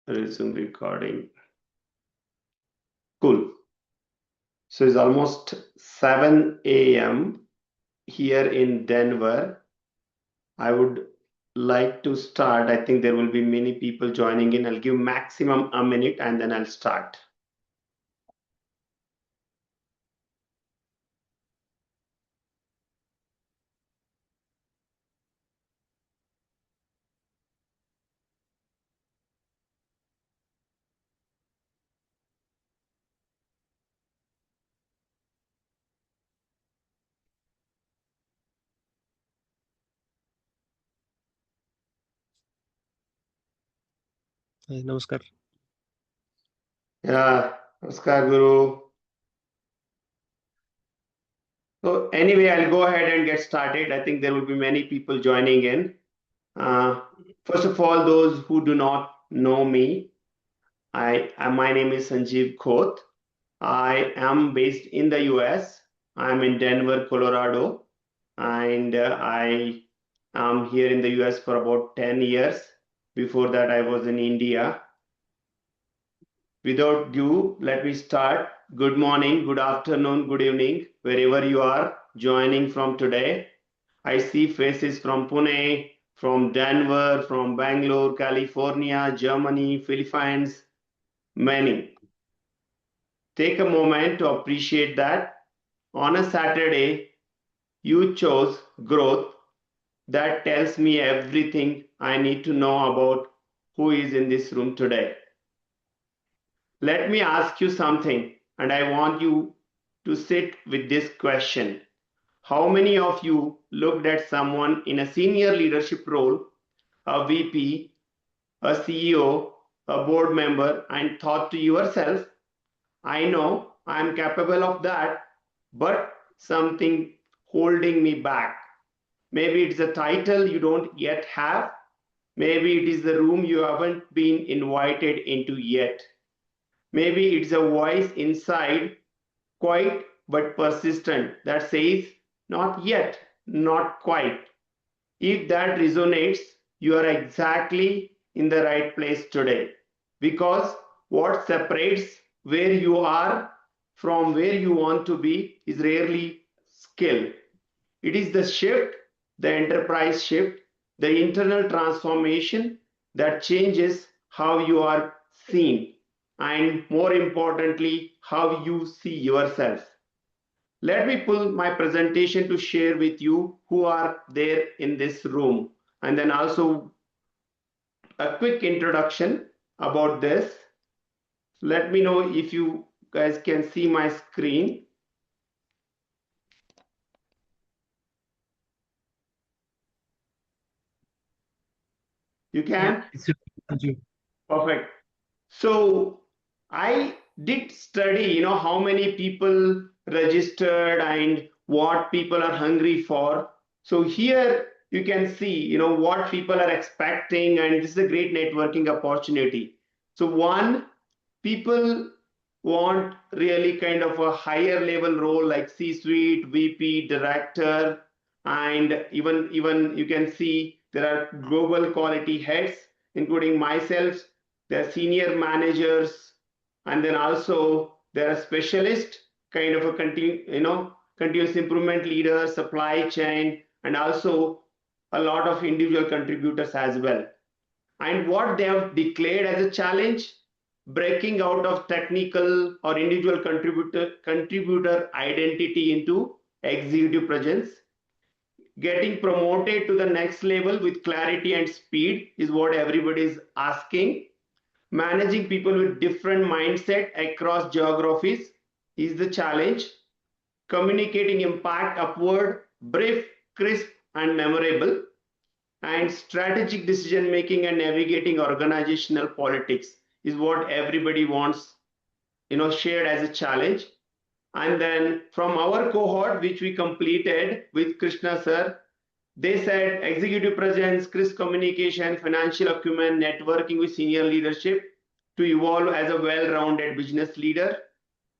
Resume recording. Cool. So it's almost 7 a.m. here in Denver. I would like to start. I think there will be many people joining in. I'll give maximum a minute and then I'll start. Namaskar. Yeah, Namaskar, Guru. So anyway, I'll go ahead and get started. I think there will be many people joining in. First of all, those who do not know me, my name is Sanjeev Khoth. I am based in the US. I'm in Denver, Colorado, and I am here in the US for about 10 years. Before that, I was in India. Without ado, let me start. Good morning, good afternoon, good evening, wherever you are joining from today. I see faces from Pune, from Denver, from Bangalore, California, Germany, Philippines, many. Take a moment to appreciate that on a Saturday, you chose growth. That tells me everything I need to know about who is in this room today. Let me ask you something, and I want you to sit with this question. How many of you looked at someone in a senior leadership role, a VP, a CEO, a board member, and thought to yourself, I know I'm capable of that, but something holding me back? Maybe it's a title you don't yet have. Maybe it is the room you haven't been invited into yet. Maybe it's a voice inside, quiet but persistent, that says, not yet, not quite. If that resonates, you are exactly in the right place today. Because what separates where you are from where you want to be is rarely skill. It is the shift, the enterprise shift, the internal transformation that changes how you are seen and, more importantly, how you see yourself. Let me pull my presentation to share with you who are there in this room, and then also a quick introduction about this. Let me know if you guys can see my screen. You can? Yeah. Perfect. So I did study, how many people registered and what people are hungry for. So here you can see, what people are expecting, and this is a great networking opportunity. So one, people want really kind of a higher level role like C-suite, VP, director, and even you can see there are global quality heads, including myself. There are senior managers, and then also there are specialists, kind of a continuous improvement leaders, supply chain, and also a lot of individual contributors as well. And what they have declared as a challenge, breaking out of technical or individual contributor identity into executive presence. Getting promoted to the next level with clarity and speed is what everybody is asking. Managing people with different mindset across geographies is the challenge. Communicating impact upward, brief, crisp, and memorable. And strategic decision making and navigating organizational politics is what everybody wants, shared as a challenge. And then from our cohort, which we completed with Krishna sir, they said executive presence, crisp communication, financial acumen, networking with senior leadership to evolve as a well-rounded business leader.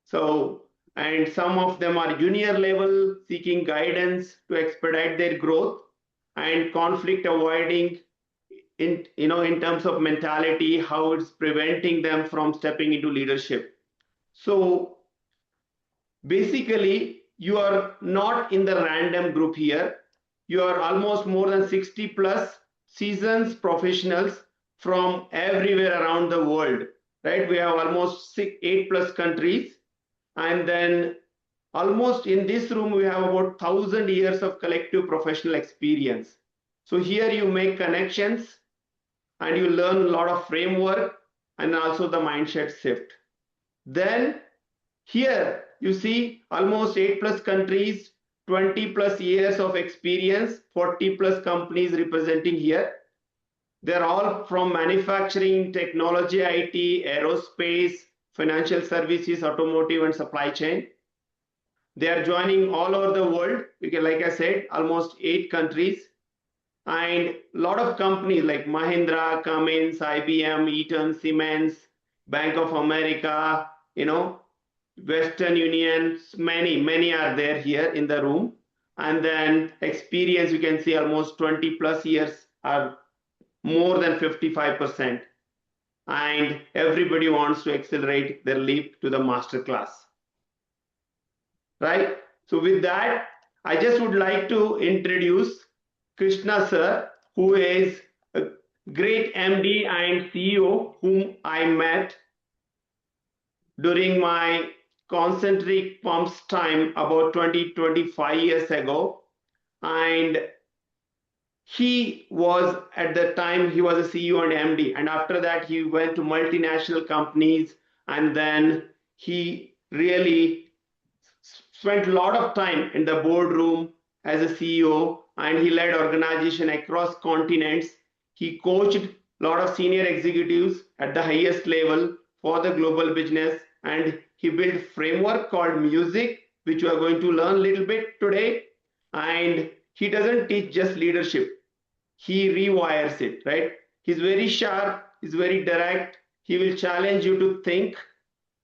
So, and some of them are junior level, seeking guidance to expedite their growth, and conflict avoiding in terms of mentality, how it's preventing them from stepping into leadership. So basically, you are not in the random group here. You are almost more than 60 plus seasoned professionals from everywhere around the world, right? We have almost 8 plus countries. And then almost in this room, we have about 1,000 years of collective professional experience. So here you make connections and you learn a lot of framework and also the mindset shift. Then here you see almost 8 plus countries, 20 plus years of experience, 40 plus companies representing here. They're all from manufacturing, technology, IT, aerospace, financial services, automotive, and supply chain. They are joining all over the world. Like I said, almost 8 countries. And a lot of companies like Mahindra, Cummins, IBM, Eaton, Siemens, Bank of America, Western Union, many are there here in the room. And then experience, you can see almost 20 plus years are more than 55%. And everybody wants to accelerate their leap to the master class, right? So with that, I just would like to introduce Krishna sir, who is a great MD and CEO whom I met during my concentric pumps time about 25 years ago. And he was, at the time, he was a CEO and MD. And after that, he went to multinational companies. And then he really spent a lot of time in the boardroom as a CEO, and he led organization across continents. He coached a lot of senior executives at the highest level for the global business, and he built framework called M.U.S.I.C, which we are going to learn a little bit today. And he doesn't teach just leadership, he rewires it, right? He's very sharp, he's very direct, he will challenge you to think,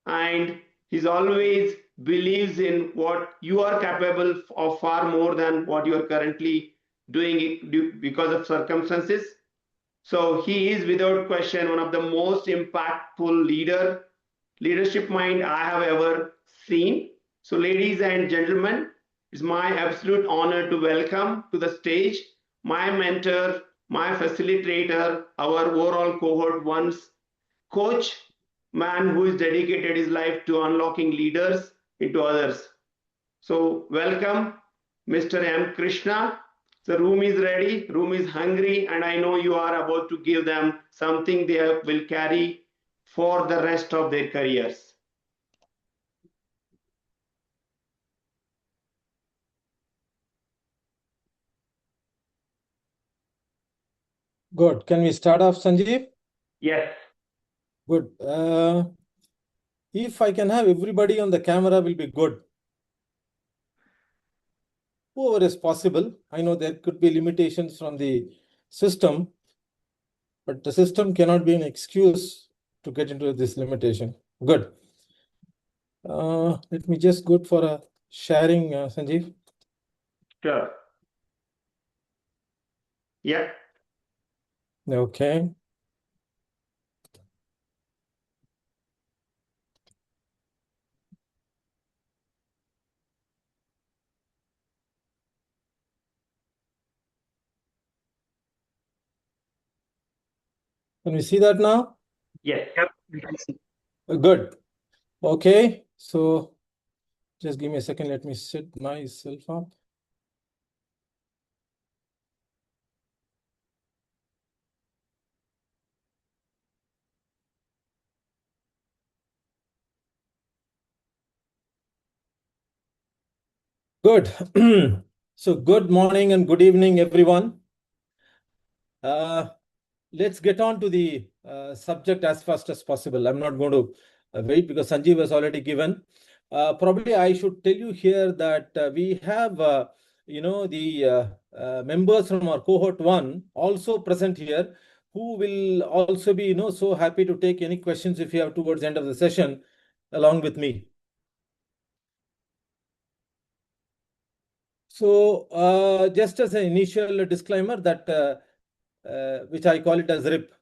and he's always believes in what you are capable of far more than what you are currently doing because of circumstances. So he is without question one of the most impactful leadership mind I have ever seen. So ladies and gentlemen, it's my absolute honor to welcome to the stage my mentor, my facilitator, our overall cohort one's coach, man who is dedicated his life to unlocking leaders into others. So welcome, Mr. M. Krishna. The room is ready, room is hungry, and I know you are about to give them something they will carry for the rest of their careers. Good. Can we start off, Sanjeev? Yes. Good. If I can have everybody on the camera, will be good. Whoever is possible. I know there could be limitations from the system, but the system cannot be an excuse to get into this limitation. Good. Let me just go for a sharing, Sanjeev. Sure. Yeah. Okay. Can we see that now? Yes. Good. Okay. So just give me a second. Let me set myself up. Good. So good morning and good evening, everyone. Let's get on to the subject as fast as possible. I'm not going to wait because Sanjeev has already given. Probably I should tell you here that we have, the members from our cohort one also present here, who will also be, so happy to take any questions if you have towards the end of the session along with me. So just as an initial disclaimer that which I call it as RIP.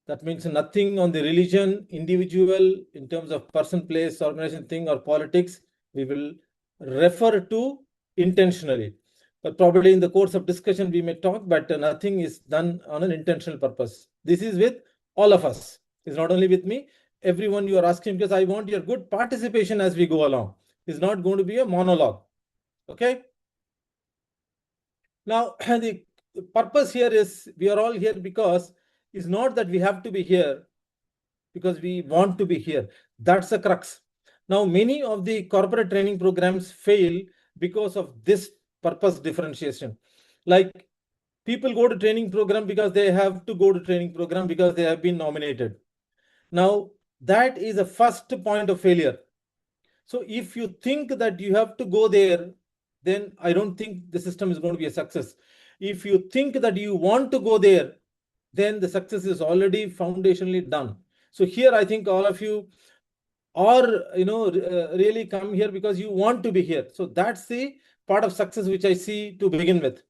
That means nothing on the religion, individual, in terms of person, place, organization, thing, or politics. We will refer to intentionally. But probably in the course of discussion, we may talk, but nothing is done on an intentional purpose. This is with all of us. It's not only with me. Everyone you are asking, because I want your good participation as we go along. It's not going to be a monologue. Okay? Now, the purpose here is we are all here because it's not that we have to be here because we want to be here. That's the crux. Now, many of the corporate training programs fail because of this purpose differentiation. Like people go to training program because they have to go to training program because they have been nominated. Now, that is a first point of failure. So if you think that you have to go there, then I don't think the system is going to be a success. If you think that you want to go there, then the success is already foundationally done. So here I think all of you are, really come here because you want to be here. So that's the part of success which I see to begin with.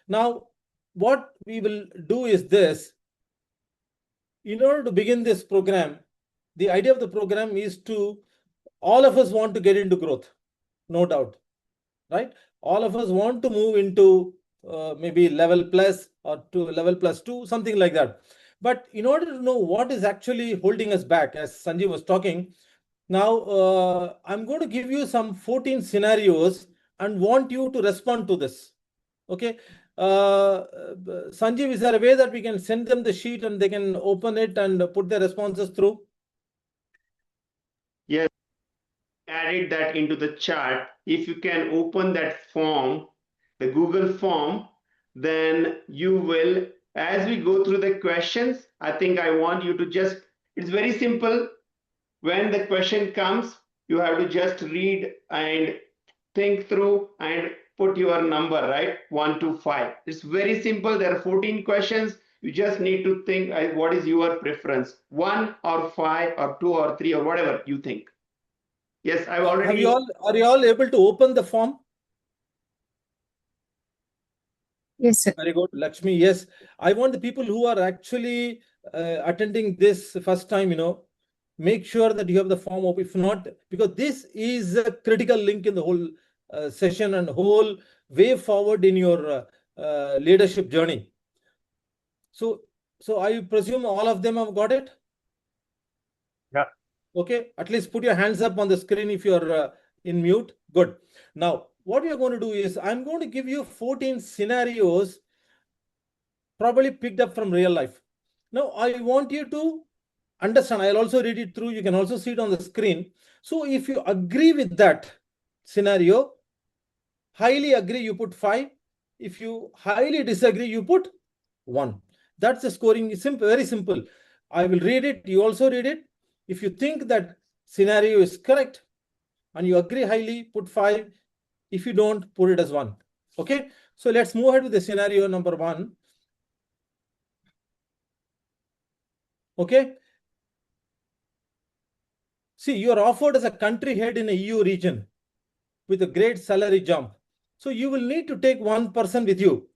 Now, what we will do is this. In order to begin this program, the idea of the program is to, all of us want to get into growth, no doubt, right? All of us want to move into maybe level plus or to level plus 2, something like that. But in order to know what is actually holding us back, as Sanjeev was talking, now I'm going to give you some 14 scenarios and want you to respond to this. Okay. Sanjeev, is there a way that we can send them the sheet and they can open it and put their responses through? Yes, added that into the chat. If you can open that form, the Google form, then you will, as we go through the questions, I think I want you to just, it's very simple. When the question comes, you have to just read and think through and put your number, right? 1 to 5. It's very simple. There are 14 questions. You just need to think what is your preference, 1 or 5 or 2 or 3 or whatever you think. Yes, I've already. Are you all able to open the form? Yes, sir. Very good, Lakshmi. Yes, I want the people who are actually attending this first time, make sure that you have the form up. If not, because this is a critical link in the whole session and whole way forward in your leadership journey. So I presume all of them have got it? Yeah. Okay, at least put your hands up on the screen if you're in mute. Good. Now, what you're going to do is I'm going to give you 14 scenarios probably picked up from real life. Now, I want you to understand. I'll also read it through. You can also see it on the screen. So if you agree with that scenario, highly agree, you put 5. If you highly disagree, you put 1. That's the scoring. It's simple, very simple. I will read it. You also read it. If you think that scenario is correct and you agree highly, put 5. If you don't, put it as 1. Okay. So let's move ahead with the scenario number 1. Okay. See, you are offered as a country head in a EU region with a great salary jump. So you will need to take one person with you.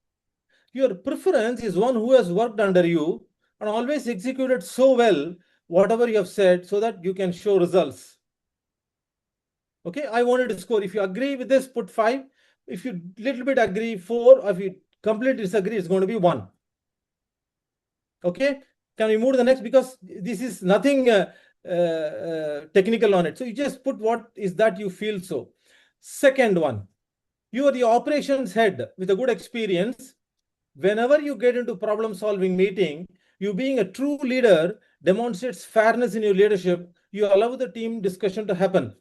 Your preference is one who has worked under you and always executed so well whatever you have said so that you can show results. Okay, I wanted to score. If you agree with this, put 5. If you little bit agree, 4. If you completely disagree, it's going to be 1. Okay, can we move to the next? Because this is nothing technical on it. So you just put what is that you feel so. Second one, you are the operations head with a good experience. Whenever you get into problem solving meeting, you being a true leader demonstrates fairness in your leadership. You allow the team discussion to happen.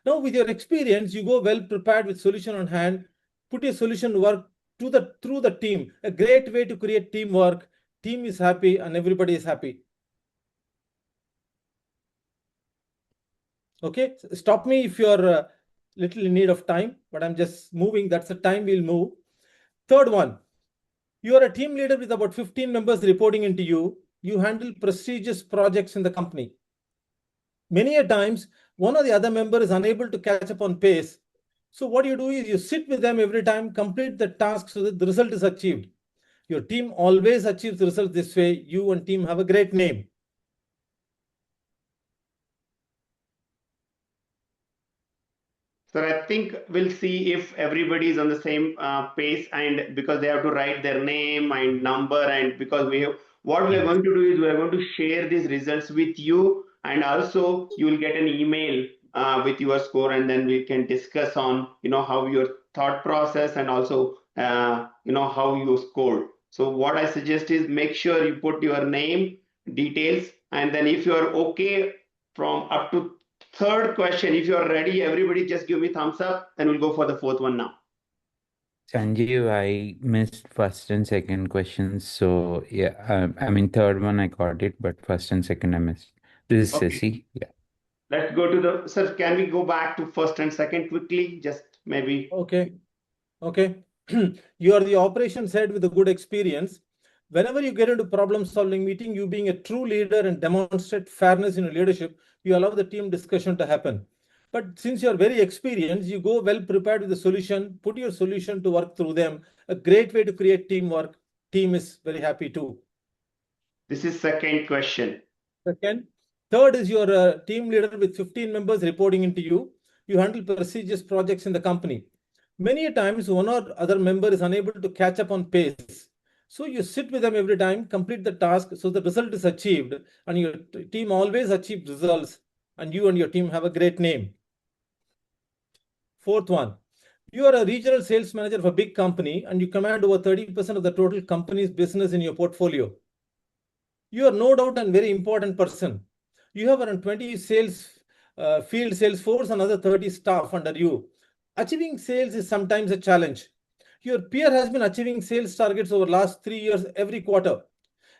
Now with your experience, you go well prepared with solution on hand, put your solution work through the team. A great way to create teamwork. Team is happy and everybody is happy. Okay, stop me if you're little in need of time, but I'm just moving. That's the time we'll move. Third one, you are a team leader with about 15 members reporting into you. You handle prestigious projects in the company. Many a times, one or the other member is unable to catch up on pace. So what you do is you sit with them every time, complete the task so that the result is achieved. Your team always achieves results this way. You and team have a great name. Sir, I think we'll see if everybody is on the same pace, and because they have to write their name and number, and because we have, what we are going to do is we are going to share these results with you, and also you will get an email with your score, and then we can discuss on how your thought process and also how you scored. So what I suggest is make sure you put your name, details, and then if you are okay from up to third question, if you are ready, everybody just give me thumbs up, and we'll go for the fourth one now. Sanjeev, I missed first and second questions. So yeah, I mean third one I got it, but first and second I missed. This is Okay. Sissy. Yeah. Let's go to the, sir, can we go back to first and second quickly? Just maybe. Okay. You are the operations head with a good experience. Whenever you get into problem solving meeting, you being a true leader and demonstrate fairness in your leadership, you allow the team discussion to happen. But since you are very experienced, you go well prepared with the solution, put your solution to work through them. A great way to create teamwork. Team is very happy too. This is second question. Second. Third is your team leader with 15 members reporting into you. You handle prestigious projects in the company. Many times, one or other member is unable to catch up on pace. So you sit with them every time, complete the task, so the result is achieved, and your team always achieves results, and you and your team have a great name. Fourth one, you are a regional sales manager of a big company, and you command over 30% of the total company's business in your portfolio. You are no doubt a very important person. You have around 20 field sales force and other 30 staff under you. Achieving sales is sometimes a challenge. Your peer has been achieving sales targets over last 3 years every quarter.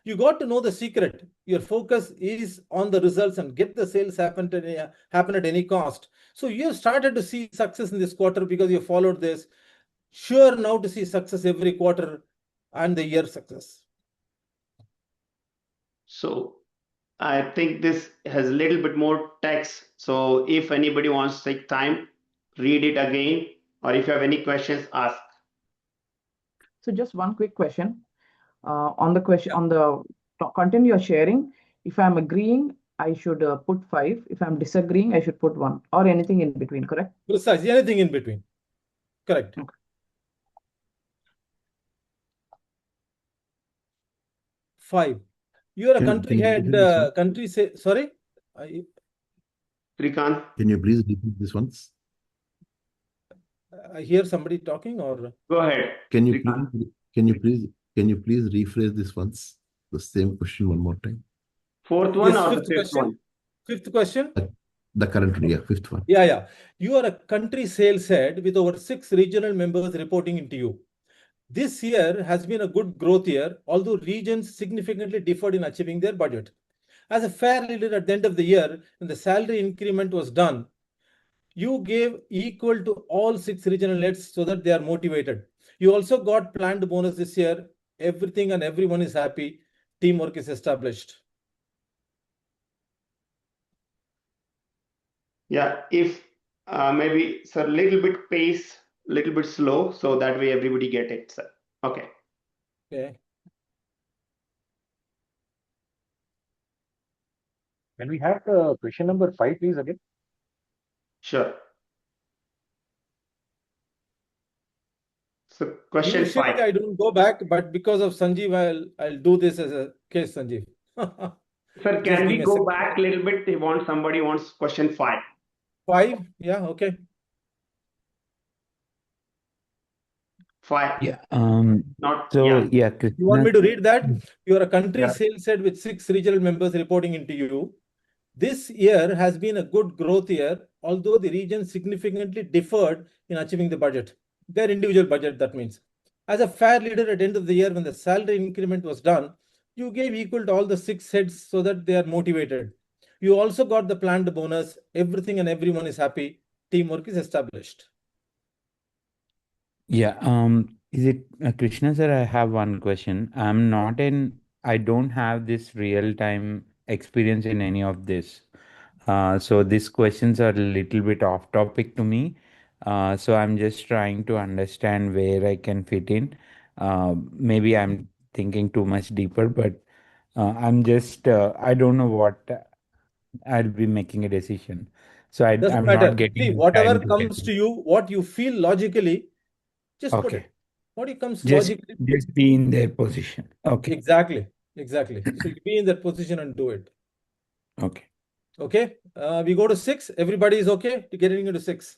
You got to know the secret. Your focus is on the results and get the sales happen at any cost. So you have started to see success in this quarter because you followed this. Sure, now to see success every quarter and the year success. So I think this has a little bit more text. So if anybody wants to take time, read it again, or if you have any questions, ask. So just one quick question on the question on the content you're sharing. If I'm agreeing, I should put 5. If I'm disagreeing, I should put 1 or anything in between, correct? Precisely, anything in between. Correct. Okay. 5. You are a country Can you head, repeat this one? country say, sorry? Srikant, Can you please repeat this once? I hear somebody talking or? go ahead. Can you Srikant. please rephrase this once? The same question one more time. Fourth one Yes, or the fifth fifth question. one? Fifth question. The current, yeah, fifth one. Yeah. You are a country sales head with over 6 regional members reporting into you. This year has been a good growth year, although regions significantly differed in achieving their budget. As a fair leader at the end of the year, when the salary increment was done, you gave equal to all 6 regional heads so that they are motivated. You also got planned bonus this year. Everything and everyone is happy. Teamwork is established. Yeah, if maybe sir, little bit pace, little bit slow, so that way everybody get it, sir. Okay. Okay. Can we have question number 5, please, again? Sure. So question Usually 5. I don't go back, but because of Sanjeev, I'll do this as a case, Sanjeev. Sir, Just can give we me a go second. back a little bit? Somebody wants question 5. 5? Yeah, okay. 5. Yeah. Not So yeah. yeah, You want me Krishna. to read that? You are a country Yeah. sales head with 6 regional members reporting into you. This year has been a good growth year, although the region significantly differed in achieving the budget, their individual budget, that means. As a fair leader at the end of the year, when the salary increment was done, you gave equal to all the 6 heads so that they are motivated. You also got the planned bonus. Everything and everyone is happy. Teamwork is established. Yeah. Is it Krishna sir? I have one question. I don't have this real time experience in any of this. So these questions are a little bit off topic to me. So I'm just trying to understand where I can fit in. Maybe I'm thinking too much deeper, but I'm just I don't know what I'll be making a decision. So Doesn't I'm not matter. See, getting whatever time to comes to get. you, what you feel logically, just put Okay. it. What comes Just logically. just be in their position. Okay. Exactly. So you be in that position and do it. Okay. Okay. We go to 6. Everybody is okay to getting into 6.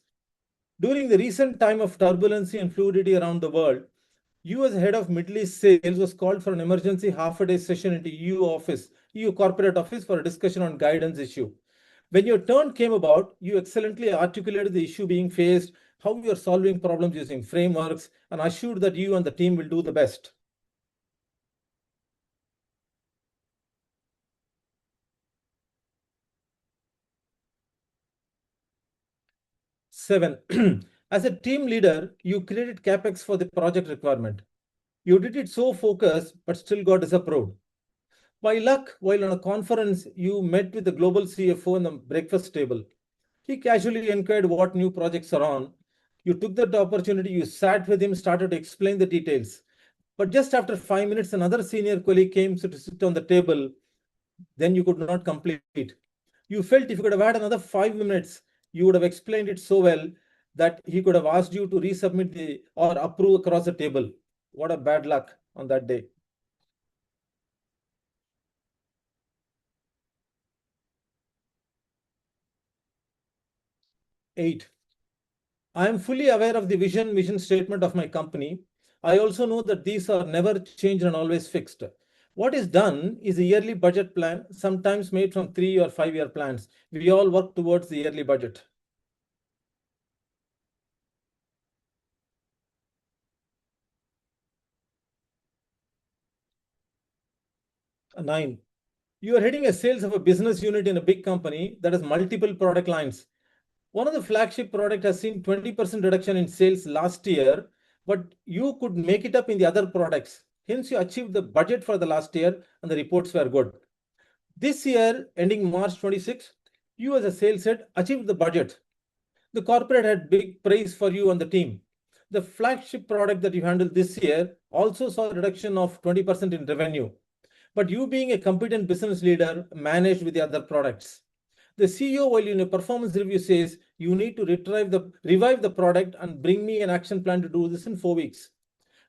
During the recent time of turbulency and fluidity around the world, you as head of Middle East sales was called for an emergency half-a-day session into EU corporate office for a discussion on guidance issue. When your turn came about, you excellently articulated the issue being faced, how you are solving problems using frameworks, and assured that you and the team will do the best. Seven, as a team leader, you created CapEx for the project requirement. You did it so focused, but still got disapproved. By luck, while on a conference, you met with the global CFO on the breakfast table. He casually inquired what new projects are on. You took that opportunity, you sat with him, started to explain the details. But just after 5 minutes, another senior colleague came to sit on the table. Then you could not complete. You felt if you could have had another 5 minutes, you would have explained it so well that he could have asked you to resubmit or approve across the table. What a bad luck on that day. 8. I am fully aware of the mission statement of my company. I also know that these are never changed and always fixed. What is done is a yearly budget plan, sometimes made from 3 or 5-year plans. We all work towards the yearly budget. 9. You are heading a sales of a business unit in a big company that has multiple product lines. One of the flagship product has seen 20% reduction in sales last year, but you could make it up in the other products. Hence, you achieved the budget for the last year and the reports were good. This year, ending March 26, you as a sales head achieved the budget. The corporate had big praise for you and the team. The flagship product that you handled this year also saw a reduction of 20% in revenue. But you being a competent business leader managed with the other products. The CEO, while in a performance review, says you need to revive the product and bring me an action plan to do this in 4 weeks.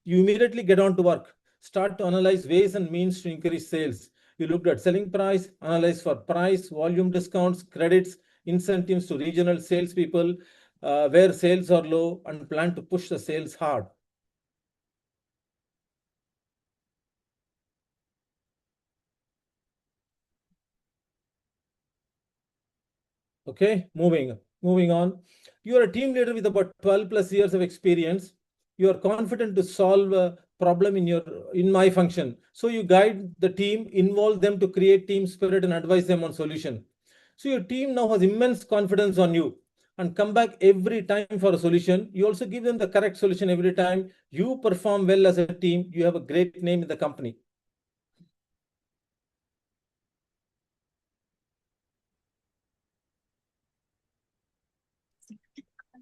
You immediately get on to work, start to analyze ways and means to increase sales. You looked at selling price, analyze for price, volume discounts, credits, incentives to regional salespeople, where sales are low, and plan to push the sales hard. Okay, moving on. You are a team leader with about 12 plus years of experience. You are confident to solve a problem in my function. So you guide the team, involve them to create team spirit and advise them on solution. So your team now has immense confidence on you and come back every time for a solution. You also give them the correct solution every time. You perform well as a team. You have a great name in the company.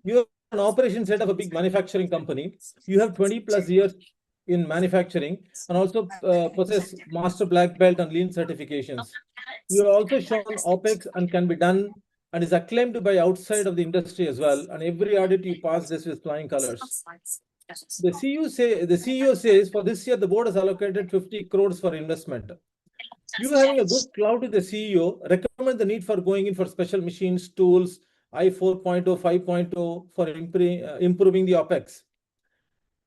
You are an operations head of a big manufacturing company. You have 20 plus years in manufacturing and also possess master black belt and lean certifications. You are also shown OPEX and can be done and is acclaimed by outside of the industry as well. And every audit you pass this with flying colors. The CEO says for this year the board has allocated 50 crores for investment. You having a good cloud with the CEO, recommend the need for going in for special machines, tools, I 4.0, 5.0 for improving the OPEX.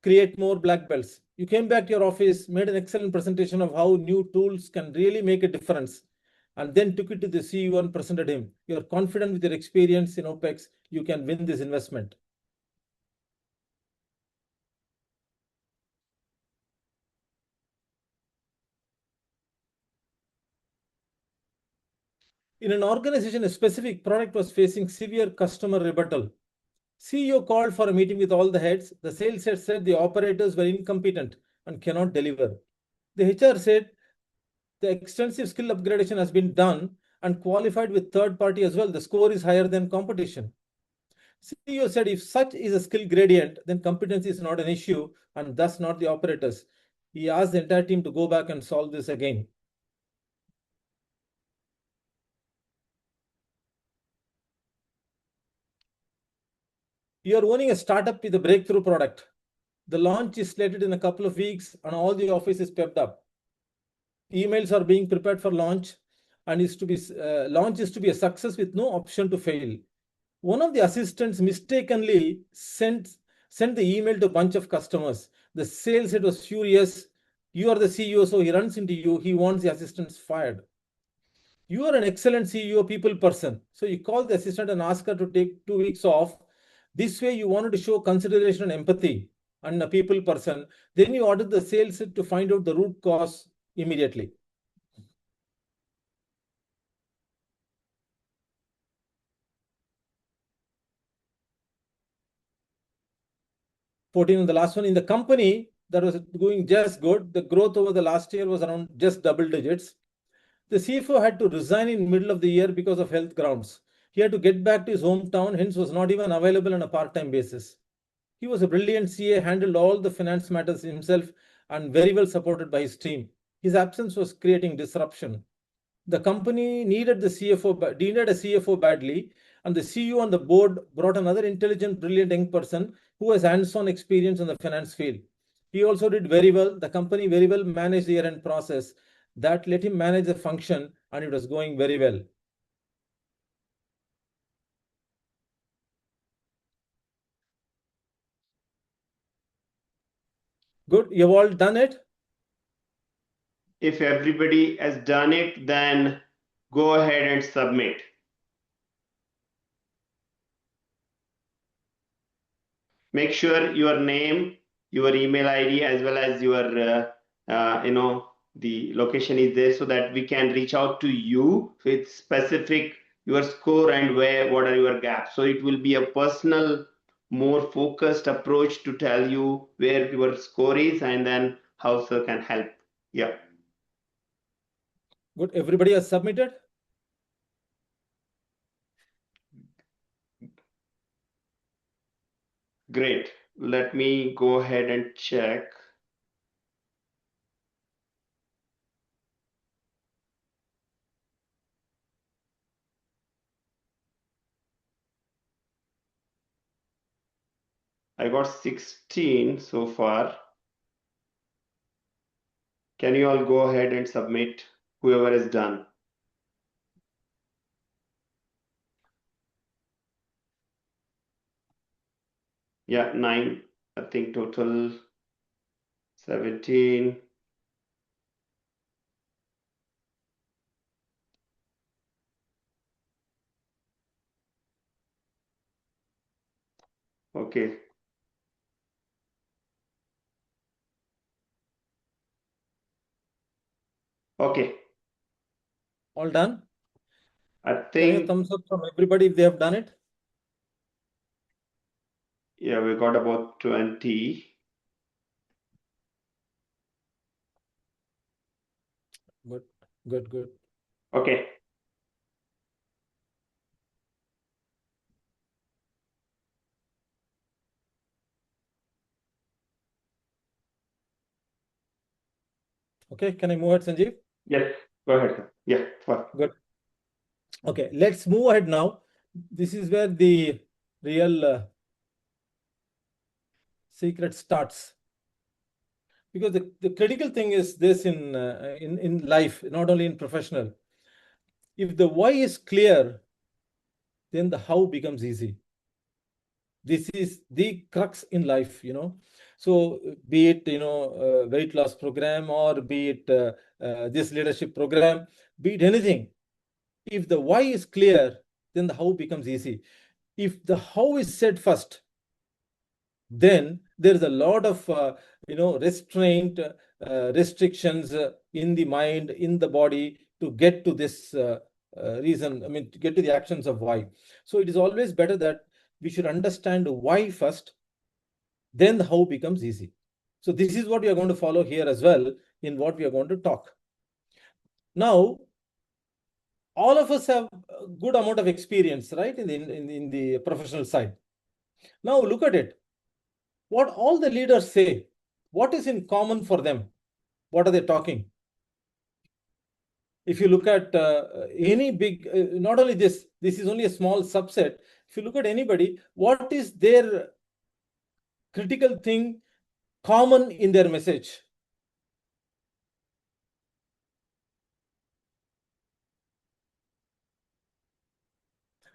Create more black belts. You came back to your office, made an excellent presentation of how new tools can really make a difference, and then took it to the CEO and presented him. You're confident with your experience in OPEX, you can win this investment. In an organization, a specific product was facing severe customer rebuttal. CEO called for a meeting with all the heads. The sales head said the operators were incompetent and cannot deliver. The HR said the extensive skill upgradation has been done and qualified with third party as well. The score is higher than competition. CEO said if such is a skill gradient, then competency is not an issue and thus not the operators. He asked the entire team to go back and solve this again. You are owning a startup with a breakthrough product. The launch is slated in a couple of weeks and all the office is pepped up. Emails are being prepared for launch and launch is to be a success with no option to fail. One of the assistants mistakenly sent the email to a bunch of customers. The sales head was furious. You are the CEO, so he runs into you. He wants the assistants fired. You are an excellent CEO, people person. So you call the assistant and ask her to take 2 weeks off. This way you wanted to show consideration and empathy and a people person. Then you ordered the sales head to find out the root cause immediately. And the last one, in the company that was going just good, the growth over the last year was around just double digits. The CFO had to resign in middle of the year because of health grounds. He had to get back to his hometown, hence was not even available on a part-time basis. He was a brilliant CA, handled all the finance matters himself and very well supported by his team. His absence was creating disruption. The company needed a CFO badly, and the CEO on the board brought another intelligent, brilliant young person who has hands-on experience in the finance field. He also did very well. The company very well managed the year-end process. That let him manage the function, and it was going very well. Good. You've all done it? If everybody has done it, then go ahead and submit. Make sure your name, your email ID, as well as your, the location is there so that we can reach out to you with specific your score and what are your gaps. So it will be a personal, more focused approach to tell you where your score is and then how sir can help. Yeah. Good. Everybody has submitted? Great. Let me go ahead and check. I got 16 so far. Can you all go ahead and submit, whoever is done? Yeah, 9, I think total 17. Okay. Okay. All done? I Can I think, have thumbs up from everybody if they have done it? yeah, we got about 20. Good, good, good. Okay. Okay, can I move ahead, Sanjeev? Yes, go ahead, sir. Yeah, fine. Good. Okay, let's move ahead now. This is where the real secret starts. Because the critical thing is this in life, not only in professional. If the why is clear, then the how becomes easy. This is the crux in life, So be it, weight loss program or be it this leadership program, be it anything. If the why is clear, then the how becomes easy. If the how is said first, then there is a lot of restraint, restrictions in the mind, in the body to get to this reason. I mean, to get to the actions of why. So it is always better that we should understand why first, then the how becomes easy. So this is what we are going to follow here as well in what we are going to talk. Now, all of us have a good amount of experience, right, in the professional side. Now look at it. What all the leaders say, what is in common for them? what are they talking? If you look at any big, not only this is only a small subset. If you look at anybody, what is their critical thing common in their message?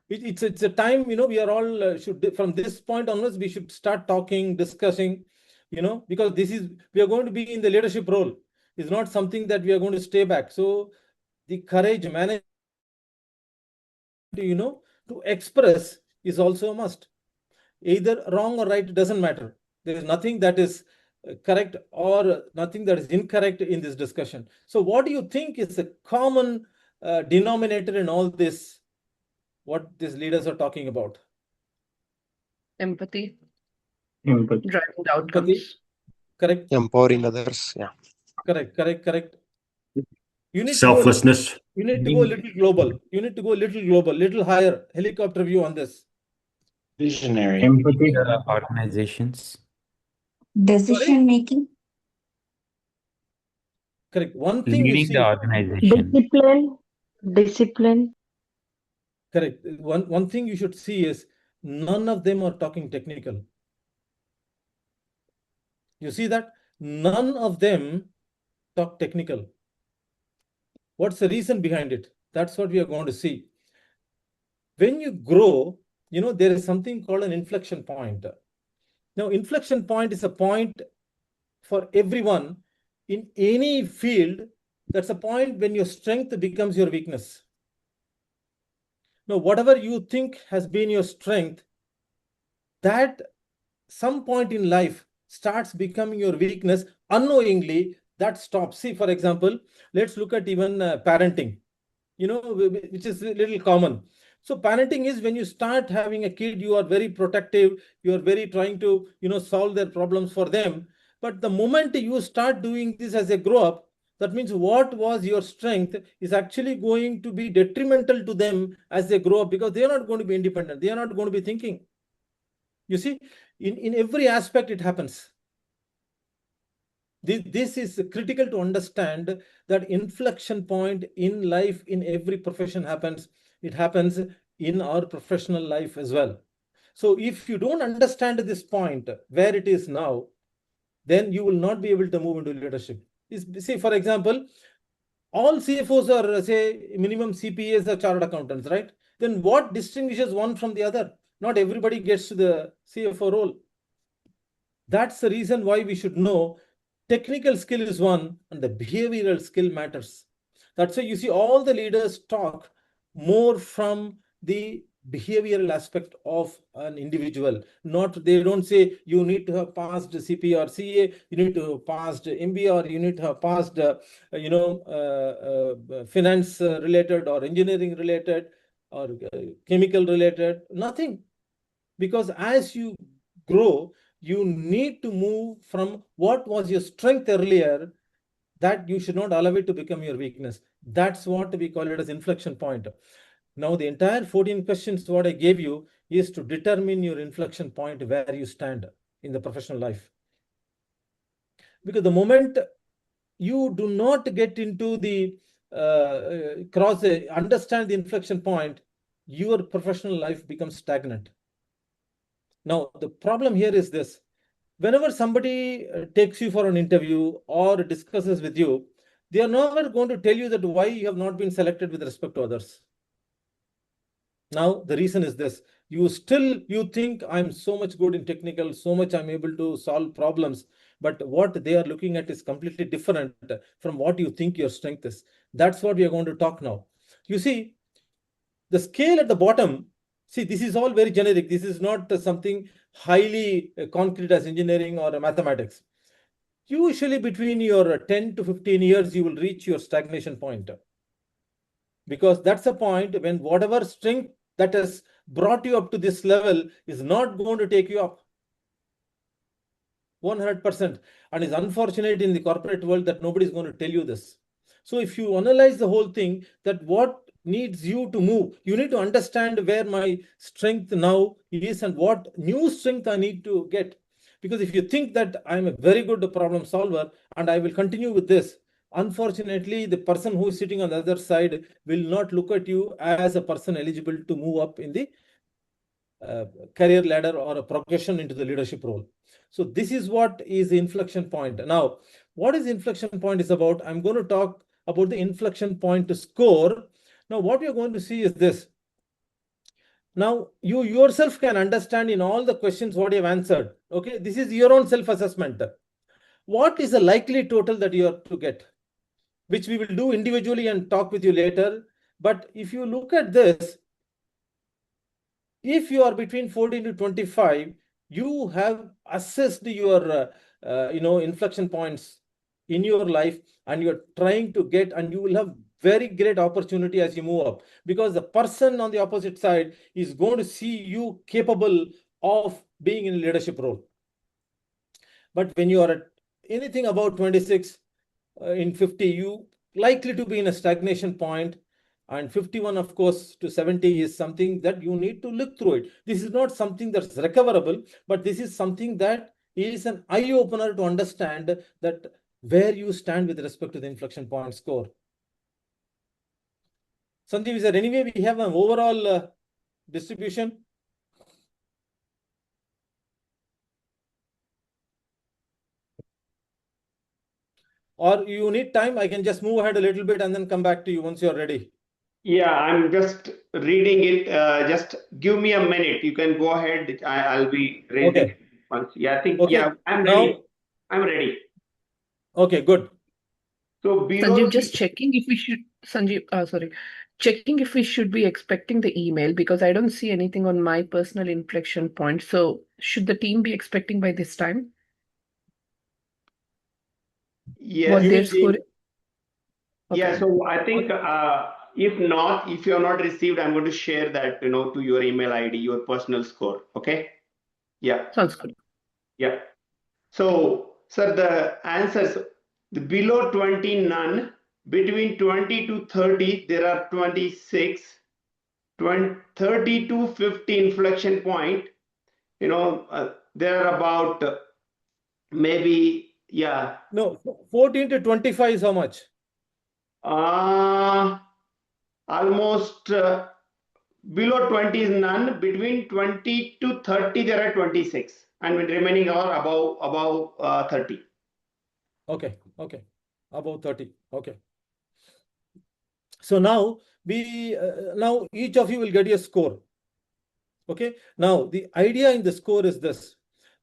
It's a time, we are all should, from this point onwards, we should start talking, discussing, because we are going to be in the leadership role. It's not something that we are going to stay back. So the courage, management, to express is also a must. Either wrong or right, it doesn't matter. There is nothing that is correct or nothing that is incorrect in this discussion. So what do you think is the common denominator in all this, what these leaders are talking about? Empathy. Empathy. Driving the outcomes. Correct. Empowering others. Yeah. Correct. You need Selflessness. you need to go a little global. You need to go a little global, little higher, helicopter view on this. Visionary. Empathy. Organizations. Decision making. Correct. One thing you Leading see. the organization. Discipline. Correct. One thing you should see is none of them are talking technical. You see that? None of them talk technical. What's the reason behind it? That's what we are going to see. When you grow, there is something called an inflection point. Now, inflection point is a point for everyone in any field. That's a point when your strength becomes your weakness. Now, whatever you think has been your strength, that some point in life starts becoming your weakness unknowingly. That stops. See, for example, let's look at even parenting, which is a little common. So parenting is when you start having a kid, you are very protective, you are very trying to, solve their problems for them. But the moment you start doing this as they grow up, that means what was your strength is actually going to be detrimental to them as they grow up, because they are not going to be independent. They are not going to be thinking. You see, in every aspect it happens. This is critical to understand, that inflection point in life, in every profession happens. It happens in our professional life as well. So if you don't understand this point, where it is now, then you will not be able to move into leadership. See, for example, all CFOs are, say, minimum CPAs or chartered accountants, right? Then what distinguishes one from the other? Not everybody gets to the CFO role. That's the reason why we should know technical skill is one and the behavioral skill matters. That's why you see all the leaders talk more from the behavioral aspect of an individual. They don't say you need to have passed CP or CA, you need to have passed MBA, or you need to have passed finance related or engineering related or chemical related. Nothing. Because as you grow, you need to move from what was your strength earlier, that you should not allow it to become your weakness. That's what we call it as inflection point. Now, the entire 14 questions what I gave you is to determine your inflection point, where you stand in the professional life. Because the moment you do not get into the understand the inflection point, your professional life becomes stagnant. Now, the problem here is this. Whenever somebody takes you for an interview or discusses with you, they are never going to tell you that why you have not been selected with respect to others. Now, the reason is this. You think I'm so much good in technical, so much I'm able to solve problems. But what they are looking at is completely different from what you think your strength is. That's what we are going to talk now. You see, the scale at the bottom, see, this is all very generic. This is not something highly concrete as engineering or mathematics. Usually between your 10 to 15 years, you will reach your stagnation point. Because that's a point when whatever strength that has brought you up to this level is not going to take you up 100%. And it's unfortunate in the corporate world that nobody is going to tell you this. So if you analyze the whole thing, that what needs you to move, you need to understand where my strength now is and what new strength I need to get. Because if you think that I'm a very good problem solver and I will continue with this, unfortunately, the person who is sitting on the other side will not look at you as a person eligible to move up in the career ladder or a progression into the leadership role. So this is what is the inflection point. Now, what is inflection point is about? I'm going to talk about the inflection point score. Now, what you're going to see is this. Now, you yourself can understand in all the questions what you've answered. Okay, this is your own self-assessment. What is the likely total that you are to get? Which we will do individually and talk with you later. But if you look at this, if you are between 14 to 25, you have assessed your inflection points in your life, and you're trying to get, and you will have very great opportunity as you move up, because the person on the opposite side is going to see you capable of being in a leadership role. But when you are at anything about 26 in 50, you likely to be in a stagnation point. And 51, of course, to 70 is something that you need to look through it. This is not something that's recoverable, but this is something that is an eye-opener to understand that where you stand with respect to the inflection point score. Sanjeev, is there any way we have an overall distribution? Or you need time? I can just move ahead a little bit and then come back to you once you're ready. Yeah, I'm just reading it. Just give me a minute. You can go ahead. I'll be raising Okay. once. Yeah, I think, Okay. yeah, I'm Now, ready. I'm ready. Okay, good. So below, Sanjeev, just checking if we should, checking if we should be expecting the email, because I don't see anything on my personal inflection point. So should the team be expecting by this time yes, what You their mean score is? yeah. Okay. So I think if you have not received, I'm going to share that, to your email ID, your personal score. Okay. Yeah. Sounds good. Yeah. So, sir, the answers, the below 20, none. Between 20 to 30, there are 26. 30 to 50 inflection point, there are about maybe, yeah. No, 14 to 25 is how much? Almost below 20 is none. Between 20 to 30, there are 26. And remaining are above 30. Okay. Above 30. Okay. So now now each of you will get a score. Okay. Now the idea in the score is this,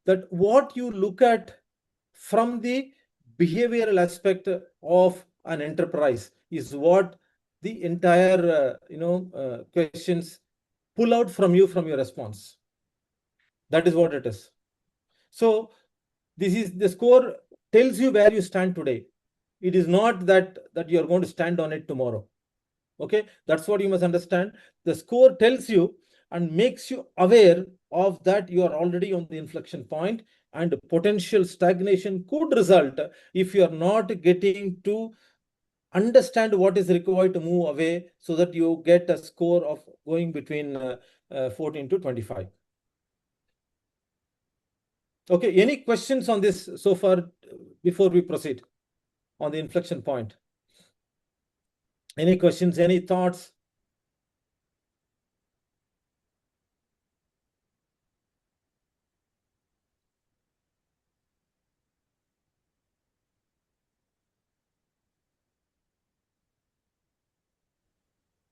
that what you look at from the behavioral aspect of an enterprise is what the entire questions pull out from your response. That is what it is. So this is the score tells you where you stand today. It is not that you are going to stand on it tomorrow. Okay, that's what you must understand. The score tells you and makes you aware of that you are already on the inflection point, and potential stagnation could result if you are not getting to understand what is required to move away, so that you get a score of going between 14 to 25. Okay, any questions on this so far before we proceed on the inflection point? Any questions, any thoughts?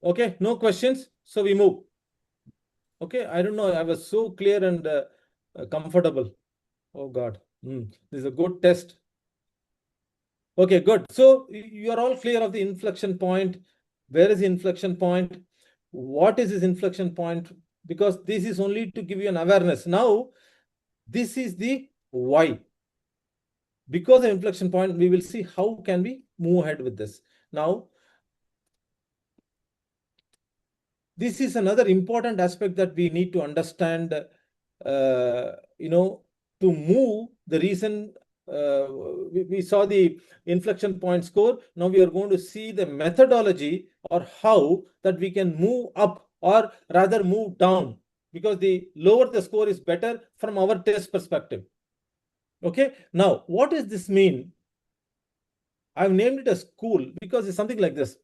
Okay, no questions, so we move. Okay, I don't know, I was so clear and comfortable. Oh God, this is a good test. Okay, good. So you are all clear of the inflection point. Where is the inflection point? What is this inflection point? Because this is only to give you an awareness. Now, this is the why. Because of inflection point, we will see how can we move ahead with this. Now, this is another important aspect that we need to understand, to move the reason. We saw the inflection point score. Now we are going to see the methodology, or how that we can move up, or rather move down, because the lower the score is better from our test perspective. Okay, now what does this mean? I've named it a school because it's something like this.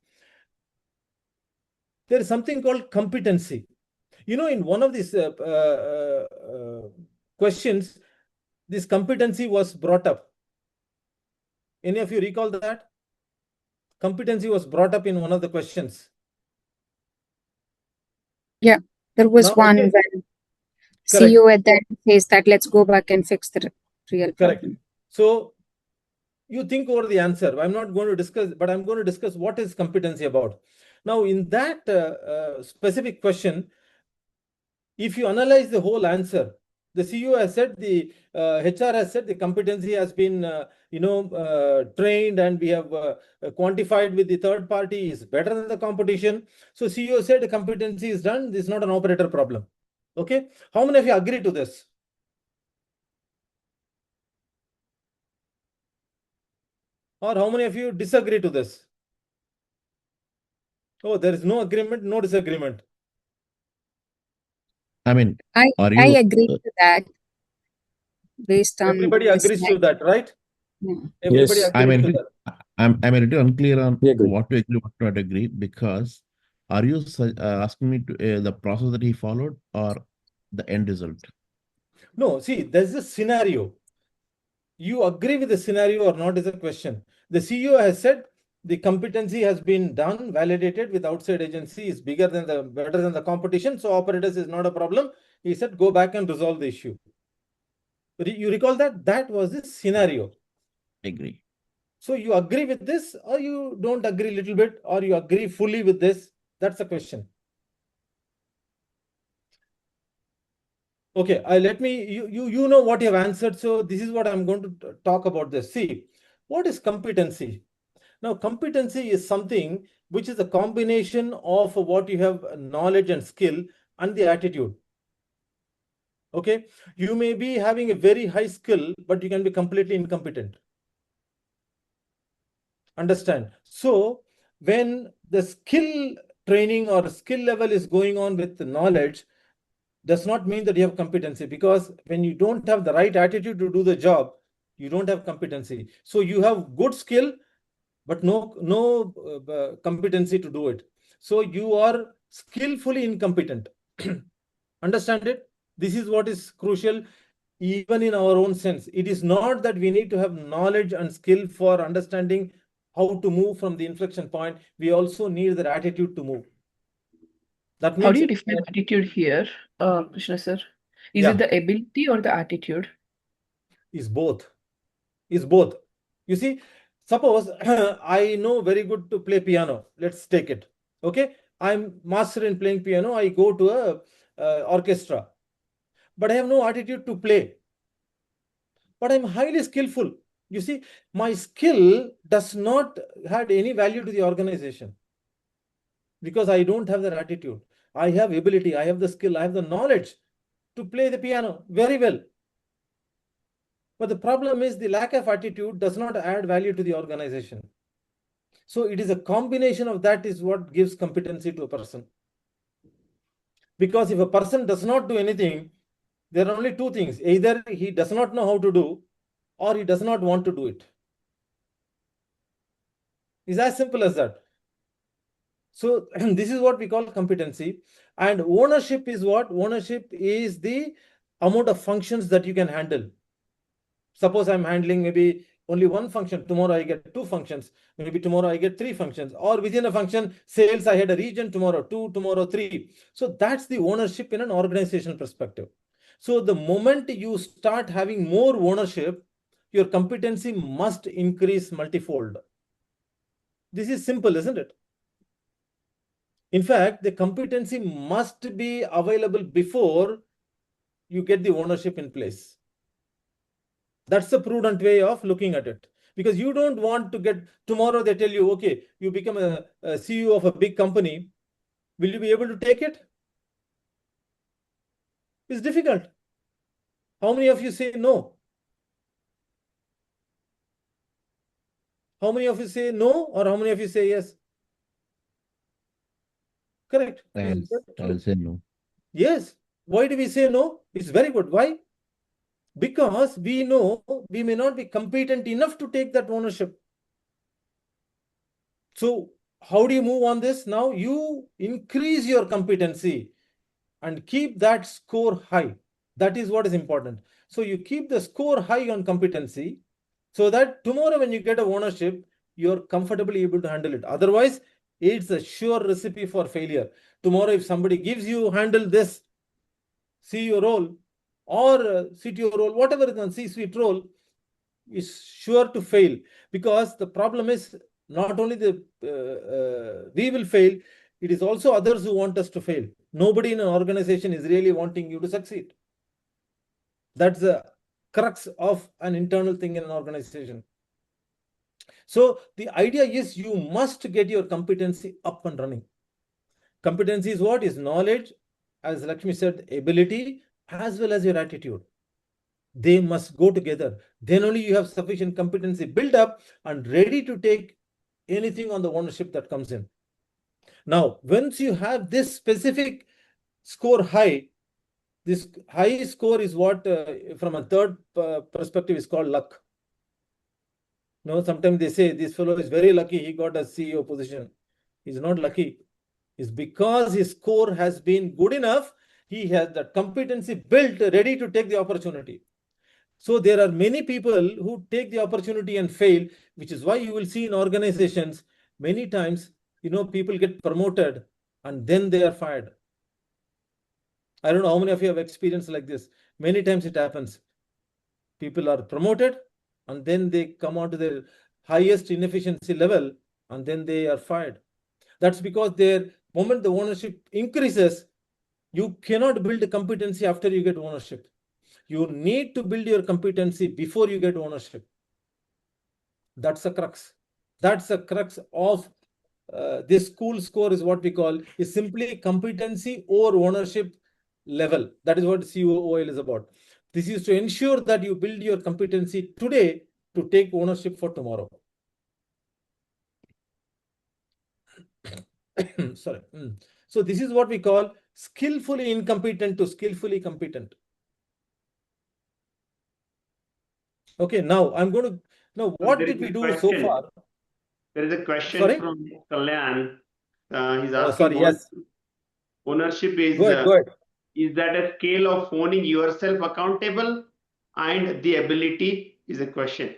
There is something called competency. You know, in one of these questions, this competency was brought up. Any of you recall that? Competency was brought up in one of the questions. Yeah, there was Now, one again, when correct, CEO at that says that let's go back and fix the real correct. problem. So you think over the answer. I'm not going to discuss, but I'm going to discuss what is competency about. Now, in that specific question, if you analyze the whole answer, the CEO has said, the HR has said the competency has been, trained, and we have quantified with the third party is better than the competition. So CEO said the competency is done. This is not an operator problem. Okay. How many of you agree to this? Or how many of you disagree to this? Oh, there is no agreement, no disagreement. I mean, I are I you agree to that based on Everybody this. agrees to that, right? Yeah. Everybody Yes. agrees to that. I'm a little unclear on We agree. what to agree, what not agree, because are you asking me to the process that he followed or the end result? No, see, there's a scenario. You agree with the scenario or not is a question. The CEO has said the competency has been done, validated with outside agency, is better than the competition. So operators is not a problem. He said, go back and resolve the issue. You recall that? That was the scenario. Agree. So you agree with this, or you don't agree a little bit, or you agree fully with this? That's the question. Okay, let me, you know what you have answered. So this is what I'm going to talk about this. See, what is competency? Now, competency is something which is a combination of what you have knowledge and skill and the attitude. Okay, you may be having a very high skill, but you can be completely incompetent. Understand? So when the skill training or skill level is going on with the knowledge, does not mean that you have competency, because when you don't have the right attitude to do the job, you don't have competency. So you have good skill, but no competency to do it. So you are skillfully incompetent. Understand it? This is what is crucial, even in our own sense. It is not that we need to have knowledge and skill for understanding how to move from the inflection point. We also need that attitude to move. That means, How do you define attitude here, Krishna sir? Is it the ability or the attitude? Is both. Is both. You see, suppose I know very good to play piano. Let's take it. Okay, I'm master in playing piano. I go to a orchestra, but I have no attitude to play. But I'm highly skillful. You see, my skill does not have any value to the organization because I don't have that attitude. I have ability, I have the skill, I have the knowledge to play the piano very well. But the problem is the lack of attitude does not add value to the organization. So it is a combination of that is what gives competency to a person. Because if a person does not do anything, there are only two things. Either he does not know how to do, or he does not want to do it. It's as simple as that. So this is what we call competency. And ownership is what? Ownership is the amount of functions that you can handle. Suppose I'm handling maybe only one function. Tomorrow I get two functions. Maybe tomorrow I get three functions. Or within a function, sales, I had a region, tomorrow two, tomorrow three. So that's the ownership in an organizational perspective. So the moment you start having more ownership, your competency must increase multifold. This is simple, isn't it? In fact, the competency must be available before you get the ownership in place. That's the prudent way of looking at it. Because you don't want to get, tomorrow they tell you, okay, you become a CEO of a big company. Will you be able to take it? It's difficult. How many of you say no? How many of you say no, or how many of you say yes? Correct. I'll say no. Yes. Why do we say no? It's very good. Why? because we know we may not be competent enough to take that ownership. So how do you move on this? Now you increase your competency and keep that score high. That is what is important. So you keep the score high on competency so that tomorrow when you get a ownership, you're comfortably able to handle it. Otherwise, it's a sure recipe for failure. Tomorrow, if somebody gives you handle this CEO role or CTO role, whatever is on C-suite role, is sure to fail, because the problem is not only we will fail, it is also others who want us to fail. Nobody in an organization is really wanting you to succeed. That's the crux of an internal thing in an organization. So the idea is you must get your competency up and running. Competency is what? Is knowledge, as Lakshmi said, ability, as well as your attitude. They must go together. Then only you have sufficient competency built up and ready to take anything on the ownership that comes in. Now, once you have this specific score high, this high score is what, from a third perspective, is called luck. No, sometimes they say this fellow is very lucky, he got a CEO position. He's not lucky. It's because his score has been good enough. He has that competency built, ready to take the opportunity. So there are many people who take the opportunity and fail, which is why you will see in organizations many times, people get promoted and then they are fired. I don't know how many of you have experienced like this. Many times it happens. People are promoted and then they come on to their highest inefficiency level and then they are fired. That's because the moment the ownership increases, you cannot build a competency after you get ownership. You need to build your competency before you get ownership. That's the crux. That's the crux of this cool score, is what we call, is simply competency or ownership level. That is what COOL is about. This is to ensure that you build your competency today to take ownership for tomorrow. Sorry. So this is what we call skillfully incompetent to skillfully competent. Okay, now I'm going to, now what did we do so far? There is a question Sorry? from Kalyan. He's asking, oh, sorry, yes. Ownership is, go ahead. Is that a scale of owning yourself accountable? And the ability is a question.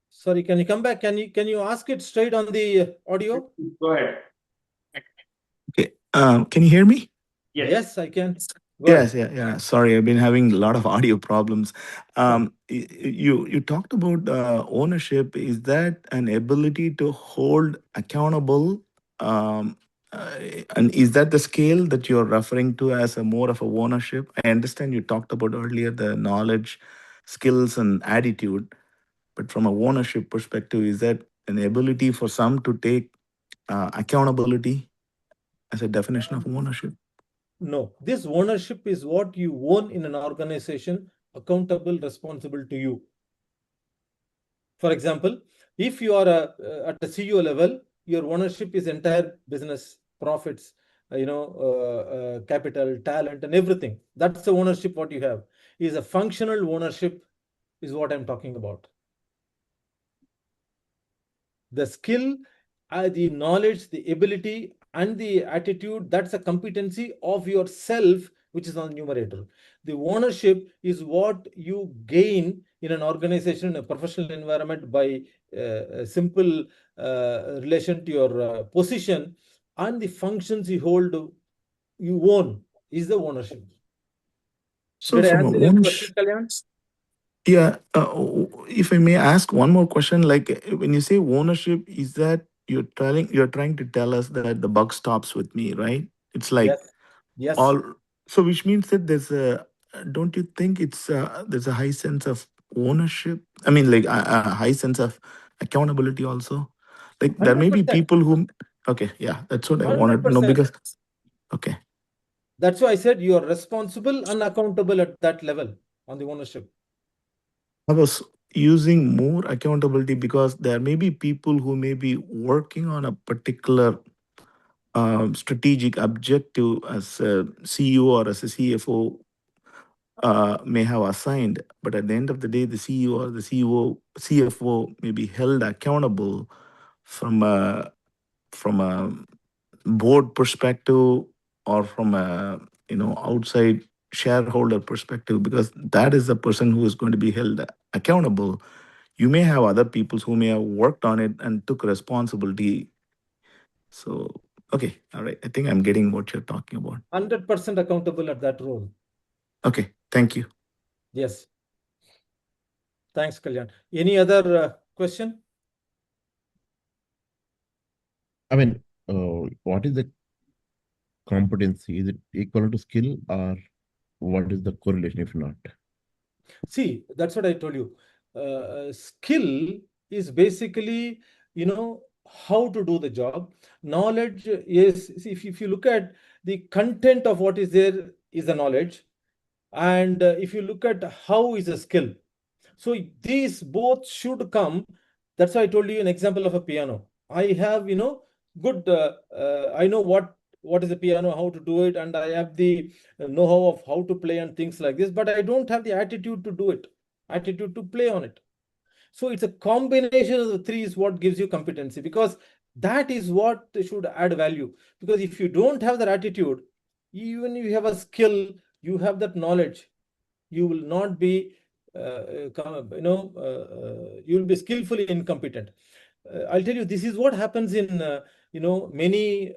Sorry, can you come back? Can you ask it straight on the audio? Go ahead. Okay. Can you hear me? Yes, I can. Go Yes, ahead. yeah. Sorry, I've been having a lot of audio problems. You talked about ownership. Is that an ability to hold accountable? Um, uh, and is that the scale that you're referring to as a more of a ownership? I understand you talked about earlier the knowledge, skills, and attitude. But from a ownership perspective, is that an ability for some to take accountability as a definition of ownership? No, this ownership is what you own in an organization, accountable, responsible to you. For example, if you are at a CEO level, your ownership is entire business, profits, capital, talent, and everything. That's the ownership what you have. Is a functional ownership is what I'm talking about. The skill, the knowledge, the ability, and the attitude, that's a competency of yourself, which is on numerator. The ownership is what you gain in an organization, in a professional environment, by a simple relation to your position, and the functions you hold, you own, is the ownership. So Did I from a answer your question, ownership, Kalyan? yeah, if I may ask one more question, like when you say ownership, is that you're trying to tell us that the buck stops with me, right? It's like Yes. all, so which means that don't you think there's a high sense of ownership? I mean, like a high sense of accountability also. Like there may be 100%. people who, okay, yeah, that's what I wanted to know 100%. because, okay. That's why I said you are responsible and accountable at that level on the ownership. I was using more accountability because there may be people who may be working on a particular strategic objective as a CEO or as a CFO, may have assigned, but at the end of the day, the CEO or the CFO may be held accountable from a board perspective or from a outside shareholder perspective, because that is the person who is going to be held accountable. You may have other people who may have worked on it and took responsibility. So, okay, all right. I think I'm getting what you're talking about. 100% accountable at that role. Okay, thank you. Yes. Thanks, Kalyan. Any other question? I mean, what is the competency? Is it equal to skill, or what is the correlation if not? See, that's what I told you. Skill is basically, how to do the job. Knowledge is, see, if you look at the content of what is there is the knowledge. And if you look at how is a skill. So these both should come. That's why I told you an example of a piano. I have, good, I know what is a piano, how to do it, and I have the know-how of how to play and things like this, but I don't have the attitude to do it, attitude to play on it. So it's a combination of the three is what gives you competency, because that is what should add value. Because if you don't have that attitude, even if you have a skill, you have that knowledge, you will not be you will be skillfully incompetent. I'll tell you, this is what happens in many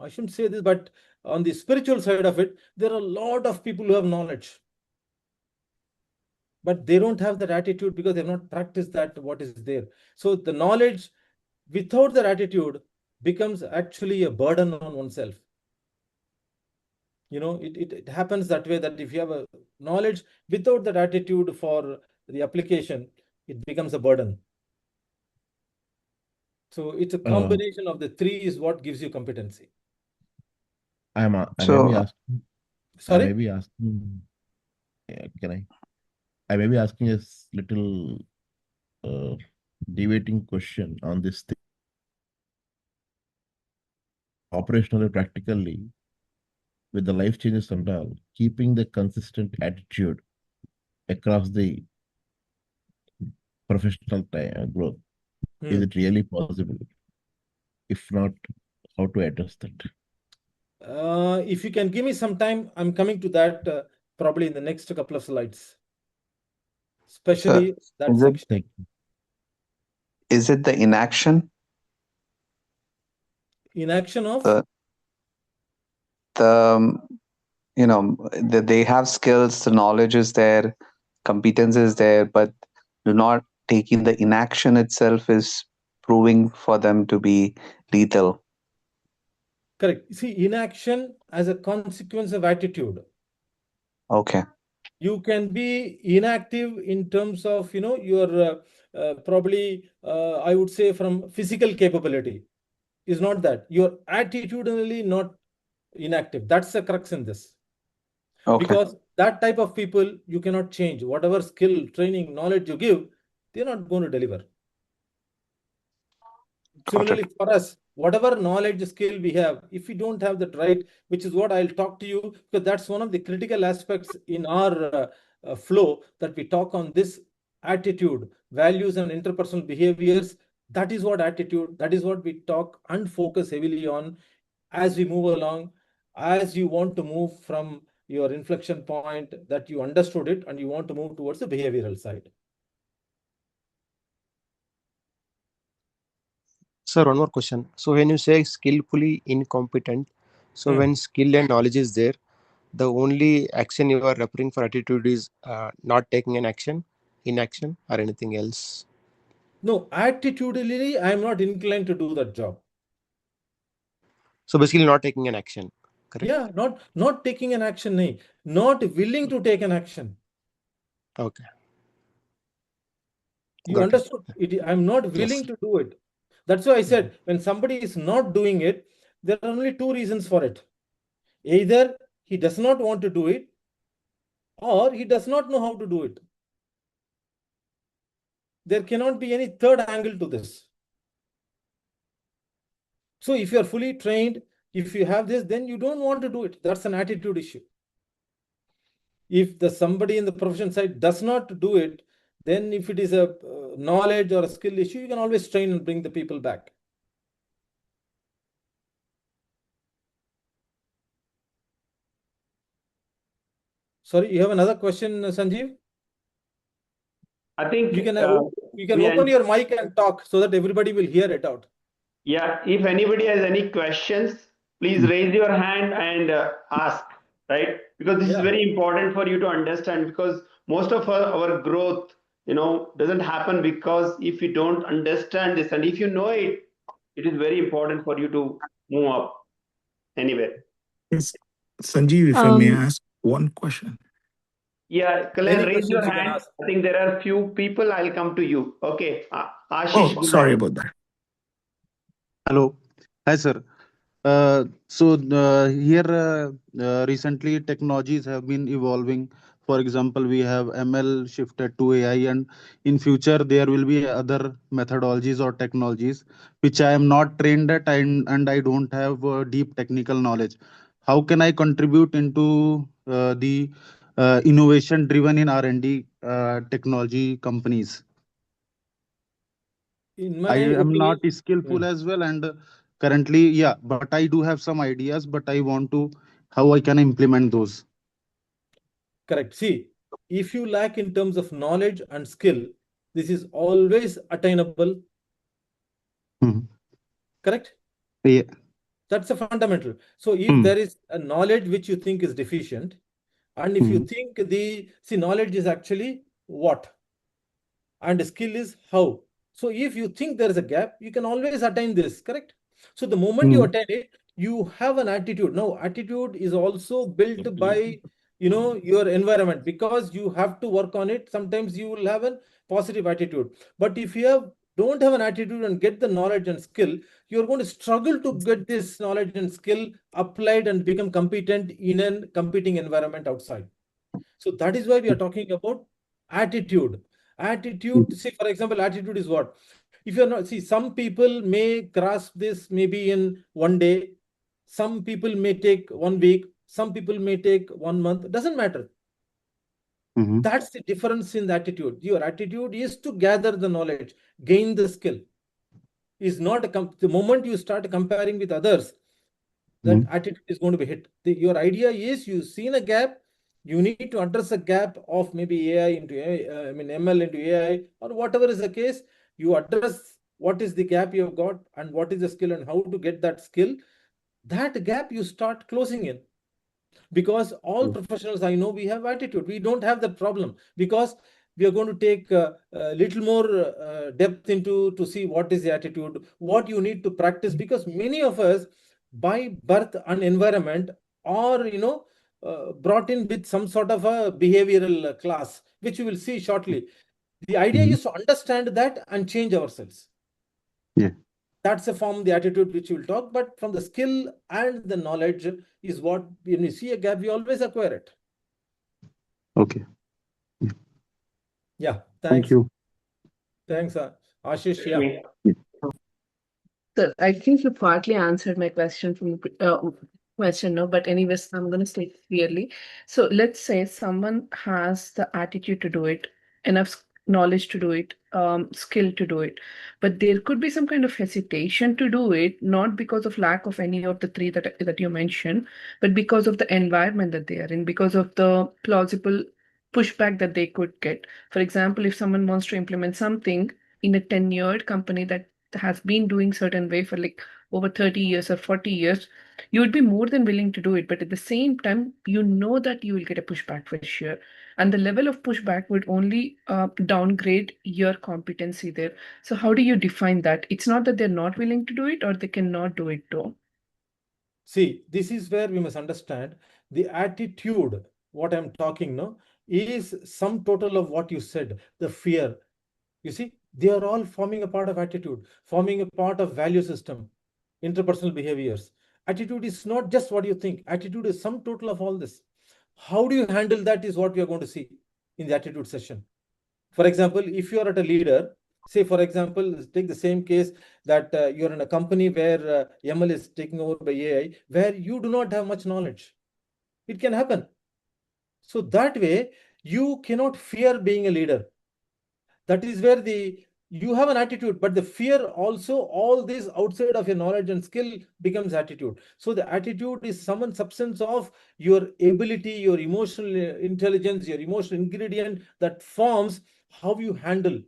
I shouldn't say this, but on the spiritual side of it, there are a lot of people who have knowledge, but they don't have that attitude because they've not practiced that what is there. So the knowledge without that attitude becomes actually a burden on oneself. It happens that way, that if you have a knowledge without that attitude for the application, it becomes a burden. So it's a combination of the three is what gives you competency. I may be asking. Sorry? I may be asking. I may be asking a little deviating question on this thing. Operationally, practically, with the life changes and all, keeping the consistent attitude across the professional growth, is it really possible? If not, how to address that? If you can give me some time, I'm coming to that probably in the next couple of slides, especially that section. Is it the inaction? Inaction of? They have skills, the knowledge is there, competence is there, but not taking the inaction itself is proving for them to be lethal. Correct. See, inaction as a consequence of attitude. Okay. You can be inactive in terms of, your probably, I would say, from physical capability. Is not that. You're attitudinally not inactive. That's the crux in this. Okay. Because that type of people, you cannot change. Whatever skill, training, knowledge you give, they're not going to deliver. Similarly, for us, whatever knowledge, skill we have, if we don't have that right, which is what I'll talk to you, because that's one of the critical aspects in our flow, that we talk on this attitude, values, and interpersonal behaviors. That is what attitude, that is what we talk and focus heavily on as we move along, as you want to move from your inflection point that you understood it and you want to move towards the behavioral side. Sir, one more question. So when you say skillfully incompetent, so when skill and knowledge is there, the only action you are referring for attitude is not taking an action, inaction, or anything else? No, attitudinally, I am not inclined to do that job. So basically not taking an action, correct? Yeah, not taking an action, not willing to take an action. Okay. You understood it. I'm not willing to do it. That's why I said, when somebody is not doing it, there are only two reasons for it. Either he does not want to do it, or he does not know how to do it. There cannot be any third angle to this. So if you're fully trained, if you have this, then you don't want to do it. That's an attitude issue. If the somebody in the profession side does not do it, then if it is a knowledge or a skill issue, you can always train and bring the people back. Sorry, you have another question, Sanjeev? I think You can we open your mic and talk so that everybody will hear it out. Yeah, if anybody has any questions, please raise your hand and ask, right? Because this is very important for you to understand, because most of our growth, doesn't happen because if you don't understand this, and if you know it, it is very important for you to move up anywhere. Yes. Sanjeev, if I may ask one question. Yeah, Kalyan, Any raise your questions you can hand. ask. I think there are few people. I'll come to you. Okay, Ashish. Oh, go ahead. sorry about that. Hello. Hi, sir. Here recently technologies have been evolving. For example, we have ML shifted to AI, and in future there will be other methodologies or technologies which I am not trained at, and I don't have deep technical knowledge. How can I contribute into the innovation driven in R&D technology companies? In I my am opinion, not skillful as well, and currently, yeah, but I do have some ideas, but I want to how I can implement those. correct. See, if you lack in terms of knowledge and skill, this is always attainable. Correct? Yeah. That's a fundamental. So if there is a knowledge which you think is deficient, and if you think knowledge is actually what, and skill is how. So if you think there is a gap, you can always attain this, correct? So the moment you attain it, you have an attitude. Now, attitude is also built by your environment, because you have to work on it. Sometimes you will have a positive attitude. But if you don't have an attitude and get the knowledge and skill, you're going to struggle to get this knowledge and skill applied and become competent in a competing environment outside. So that is why we are talking about attitude. Attitude, see, for example, attitude is what? If you're not, see, some people may grasp this maybe in one day, some people may take 1 week, some people may take 1 month, doesn't matter. That's the difference in the attitude. Your attitude is to gather the knowledge, gain the skill. Is not the moment you start comparing with others, that attitude is going to be hit. Your idea is you've seen a gap, you need to address a gap of maybe AI into AI, ML into AI, or whatever is the case. You address what is the gap you have got and what is the skill and how to get that skill. That gap you start closing in. Because all professionals I know, we have attitude. We don't have that problem, because we are going to take a little more depth into to see what is the attitude, what you need to practice, because many of us by birth and environment are brought in with some sort of a behavioral class, which you will see shortly. The idea is to understand that and change ourselves. Yeah. That's a form, the attitude which we'll talk, but from the skill and the knowledge is what, when we see a gap, we always acquire it. Okay. Yeah, Thank thanks. you. Thanks, Ashish. Yeah. Sir, I think you partly answered my question from the question, no, but anyways, I'm going to state clearly. So let's say someone has the attitude to do it, enough knowledge to do it, skill to do it, but there could be some kind of hesitation to do it, not because of lack of any of the three that you mentioned, but because of the environment that they are in, because of the plausible pushback that they could get. For example, if someone wants to implement something in a tenured company that has been doing certain way for like over 30 years or 40 years, you would be more than willing to do it, but at the same time you know that you will get a pushback for sure, and the level of pushback would only downgrade your competency there. So how do you define that? It's not that they're not willing to do it or they cannot do it though. See, this is where we must understand the attitude. What I'm talking now is sum total of what you said, the fear. You see, they are all forming a part of attitude, forming a part of value system, interpersonal behaviors. Attitude is not just what you think. Attitude is sum total of all this. How do you handle that is what we are going to see in the attitude session. For example, if you are at a leader, say for example, take the same case that you're in a company where ML is taking over by AI, where you do not have much knowledge. It can happen. So that way, you cannot fear being a leader. That is where you have an attitude, but the fear also, all this outside of your knowledge and skill becomes attitude. So the attitude is some substance of your ability, your emotional intelligence, your emotional ingredient that forms how you handle.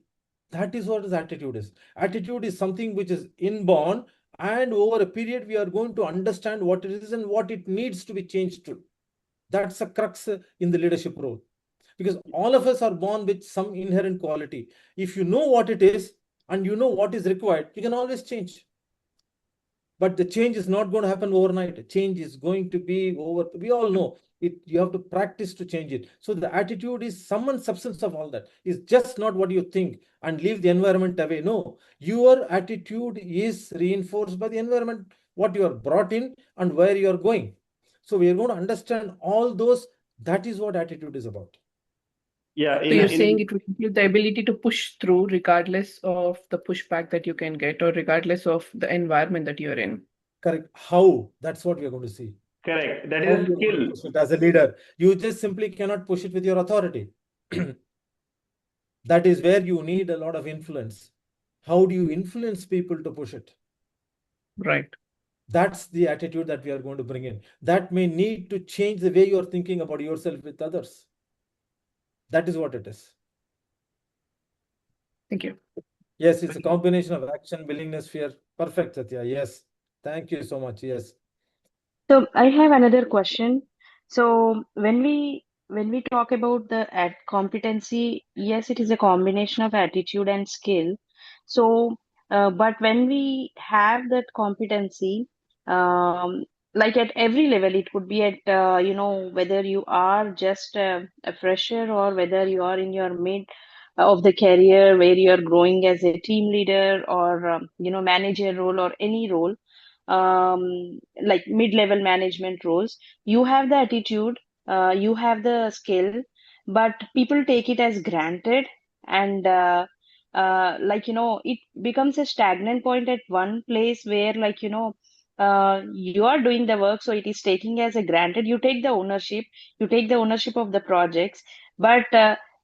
That is what attitude is. Attitude is something which is inborn, and over a period we are going to understand what it is and what it needs to be changed to. That's a crux in the leadership role, because all of us are born with some inherent quality. If you know what it is and you know what is required, you can always change. But the change is not going to happen overnight. Change is going to be over. We all know it. You have to practice to change it. So the attitude is some substance of all that. It's just not what you think and leave the environment away. No, your attitude is reinforced by the environment, what you are brought in and where you are going. So we are going to understand all those. That is what attitude is about. Yeah, So you're saying it will include the ability to push through regardless of the pushback that you can get or regardless of the environment that you're in. Correct. How? That's what we are going to see. correct. That How is a you are going to skill. push it as a leader. You just simply cannot push it with your authority. That is where you need a lot of influence. How do you influence people to push it? Right. That's the attitude that we are going to bring in. That may need to change the way you're thinking about yourself with others. That is what it is. Thank you. Yes, it's a combination of action, willingness, fear. Perfect, Satya. Yes. Thank you so much. Yes. So I have another question. So when we talk about the competency, yes, it is a combination of attitude and skill. So, but when we have that competency, um, like at every level, it could be at whether you are just a fresher or whether you are in your mid of the career where you are growing as a team leader or manager role or any role, like mid-level management roles, you have the attitude, you have the skill, but people take it as granted, and it becomes a stagnant point at one place where you are doing the work, so it is taking as a granted. You take the ownership of the projects, but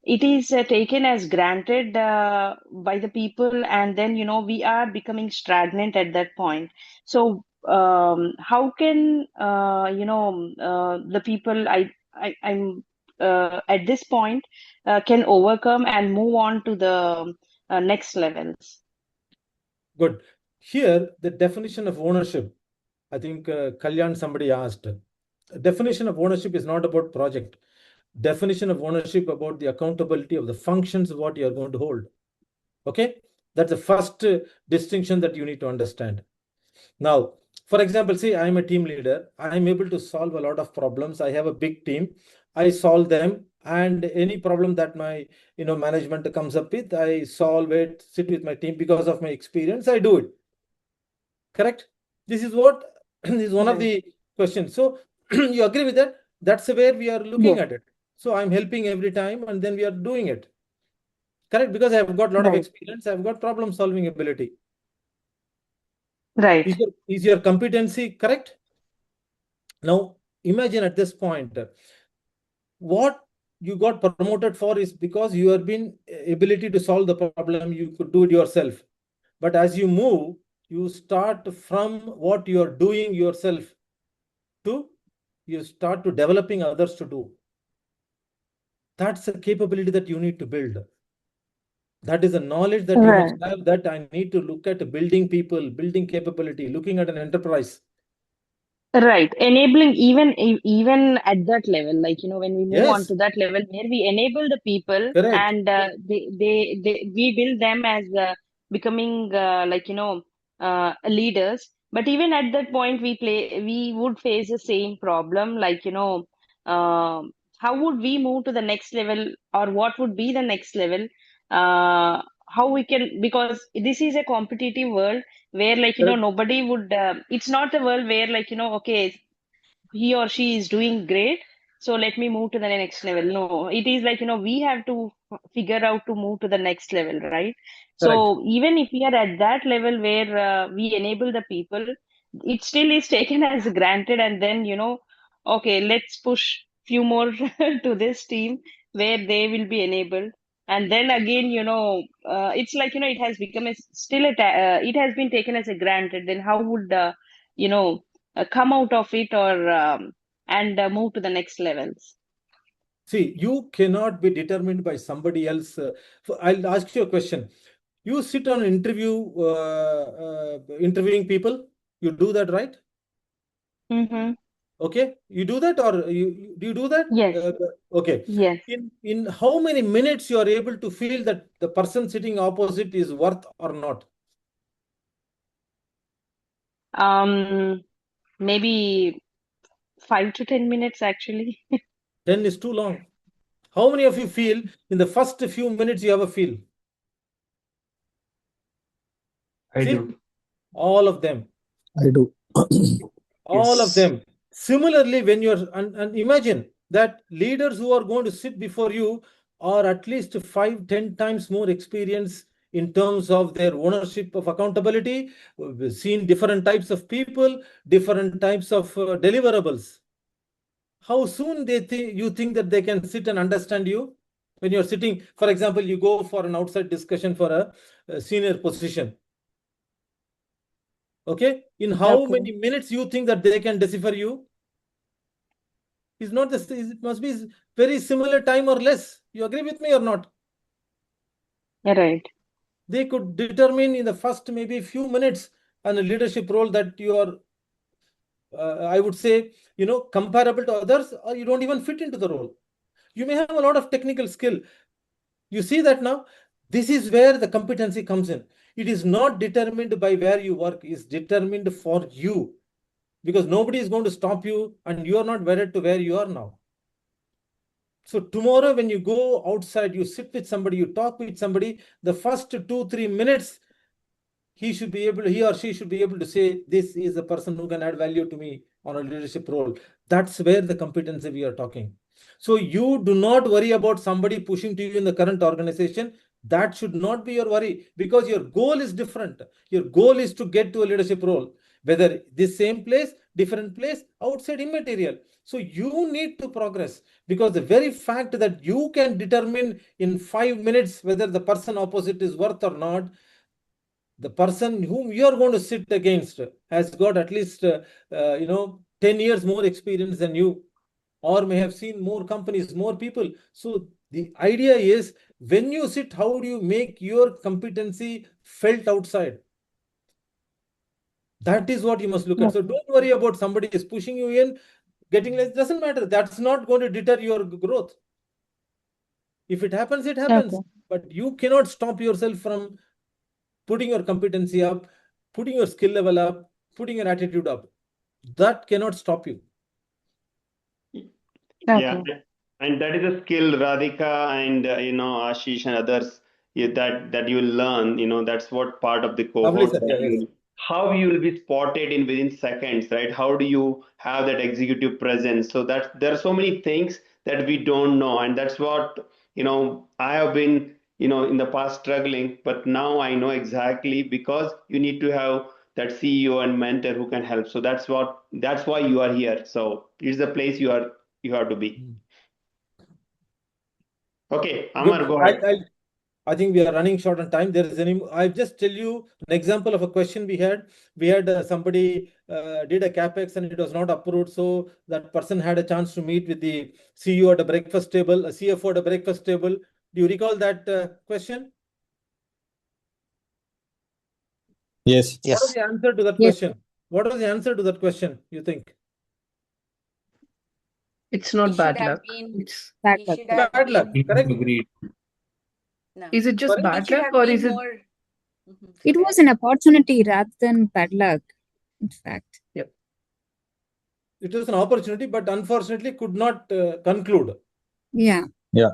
it is taken as granted by the people, and then we are becoming stagnant at that point. So how can the people I'm at this point can overcome and move on to the next levels? Good. Here, the definition of ownership, I think Kalyan, somebody asked. Definition of ownership is not about project. Definition of ownership about the accountability of the functions of what you are going to hold. Okay? That's the first distinction that you need to understand. Now, for example, say I'm a team leader. I'm able to solve a lot of problems. I have a big team. I solve them, and any problem that my management comes up with, I solve it, sit with my team because of my experience. I do it. Correct? This is what is one of the questions. So you agree with that? That's where we are looking at it. So I'm helping every time, and then we are doing it. Correct? Because I've got a lot of experience. I've got problem solving ability. Right. Is your competency correct? Now, imagine at this point, what you got promoted for is because you have been ability to solve the problem. You could do it yourself. But as you move, you start from what you are doing yourself to you start to developing others to do. That's a capability that you need to build. That is a knowledge that you must have, that I need to look at building people, building capability, looking at an enterprise. Right, enabling even at that level, when we move on Yes. to that level where we enable the people, Correct. and we build them as becoming leaders. But even at that point, we would face the same problem, how would we move to the next level, or what would be the next level? How we can, because this is a competitive world where nobody would it's not a world where okay, he or she is doing great, so let me move to the next level. No, it is we have to figure out to move to the next level, right? Correct. So even if we are at that level where we enable the people, it still is taken as granted, and then okay, let's push few more to this team where they will be enabled. And then again, it's like, it has become it has been taken as a granted. Then how would, come out of it or and move to the next levels? See, you cannot be determined by somebody else. I'll ask you a question. You sit on an interview, interviewing people. You do that, right? Mm-hmm. Okay, you do that, or do you do that? Yes. Okay. Yes. In how many minutes you are able to feel that the person sitting opposite is worth or not? Maybe 5 to 10 minutes actually. 10 is too long. How many of you feel in the first few minutes you ever feel? I See, do. all of them. I do. All of Yes. them. Similarly, when you're and imagine that leaders who are going to sit before you are at least 5-10 times more experienced in terms of their ownership of accountability. We've seen different types of people, different types of deliverables. How soon you think that they can sit and understand you? When you're sitting, for example, you go for an outside discussion for a senior position. Okay, in how Okay. many minutes you think that they can decipher you? Is not this, it must be very similar time or less. You agree with me or not? Right. They could determine in the first maybe few minutes on a leadership role that you are, I would say, comparable to others, or you don't even fit into the role. You may have a lot of technical skill. You see that now? This is where the competency comes in. It is not determined by where you work, it's determined for you, because nobody is going to stop you and you are not wedded to where you are now. So tomorrow when you go outside, you sit with somebody, you talk with somebody, the first 2-3 minutes, he or she should be able to say, this is the person who can add value to me on a leadership role. That's where the competency we are talking. So you do not worry about somebody pushing to you in the current organization. That should not be your worry, because your goal is different. Your goal is to get to a leadership role, whether this same place, different place, outside, immaterial. So you need to progress, because the very fact that you can determine in 5 minutes whether the person opposite is worth or not, the person whom you are going to sit against has got at least 10 years more experience than you, or may have seen more companies, more people. So the idea is, when you sit, how do you make your competency felt outside? That is what you must look at. So don't worry about somebody is pushing you in, getting less, doesn't matter. That's not going to deter your growth. If it happens, it happens. Okay. But you cannot stop yourself from putting your competency up, putting your skill level up, putting your attitude up. That cannot stop you. Yeah, Okay. and that is a skill, Radhika and Ashish and others, that you will learn. That's what part of the Lovely, cohort sir. that Yeah, yes. how you will be spotted in within seconds, right? How do you have that executive presence? So that there are so many things that we don't know, and that's what I have been in the past struggling, but now I know exactly, because you need to have that CEO and mentor who can help. So that's why you are here. So it's the place you have to be. Okay, Amar, Good. go ahead. I think we are running short on time. I'll just tell you an example of a question we had. We had somebody did a capex and it was not approved. So that person had a chance to meet with the CEO at a breakfast table, a CFO at a breakfast table. Do you recall that question? Yes. What was the answer to that Yes. question? What was the answer to that question, you think? It's not He should bad have luck. been. It's Bad He luck. should have Bad luck, been. correct? Agreed. No. is it just Sorry? It bad should luck have or been is it more. It was an opportunity rather than bad luck, in fact. Yep. It was an opportunity, but unfortunately could not conclude. Yeah. Yeah.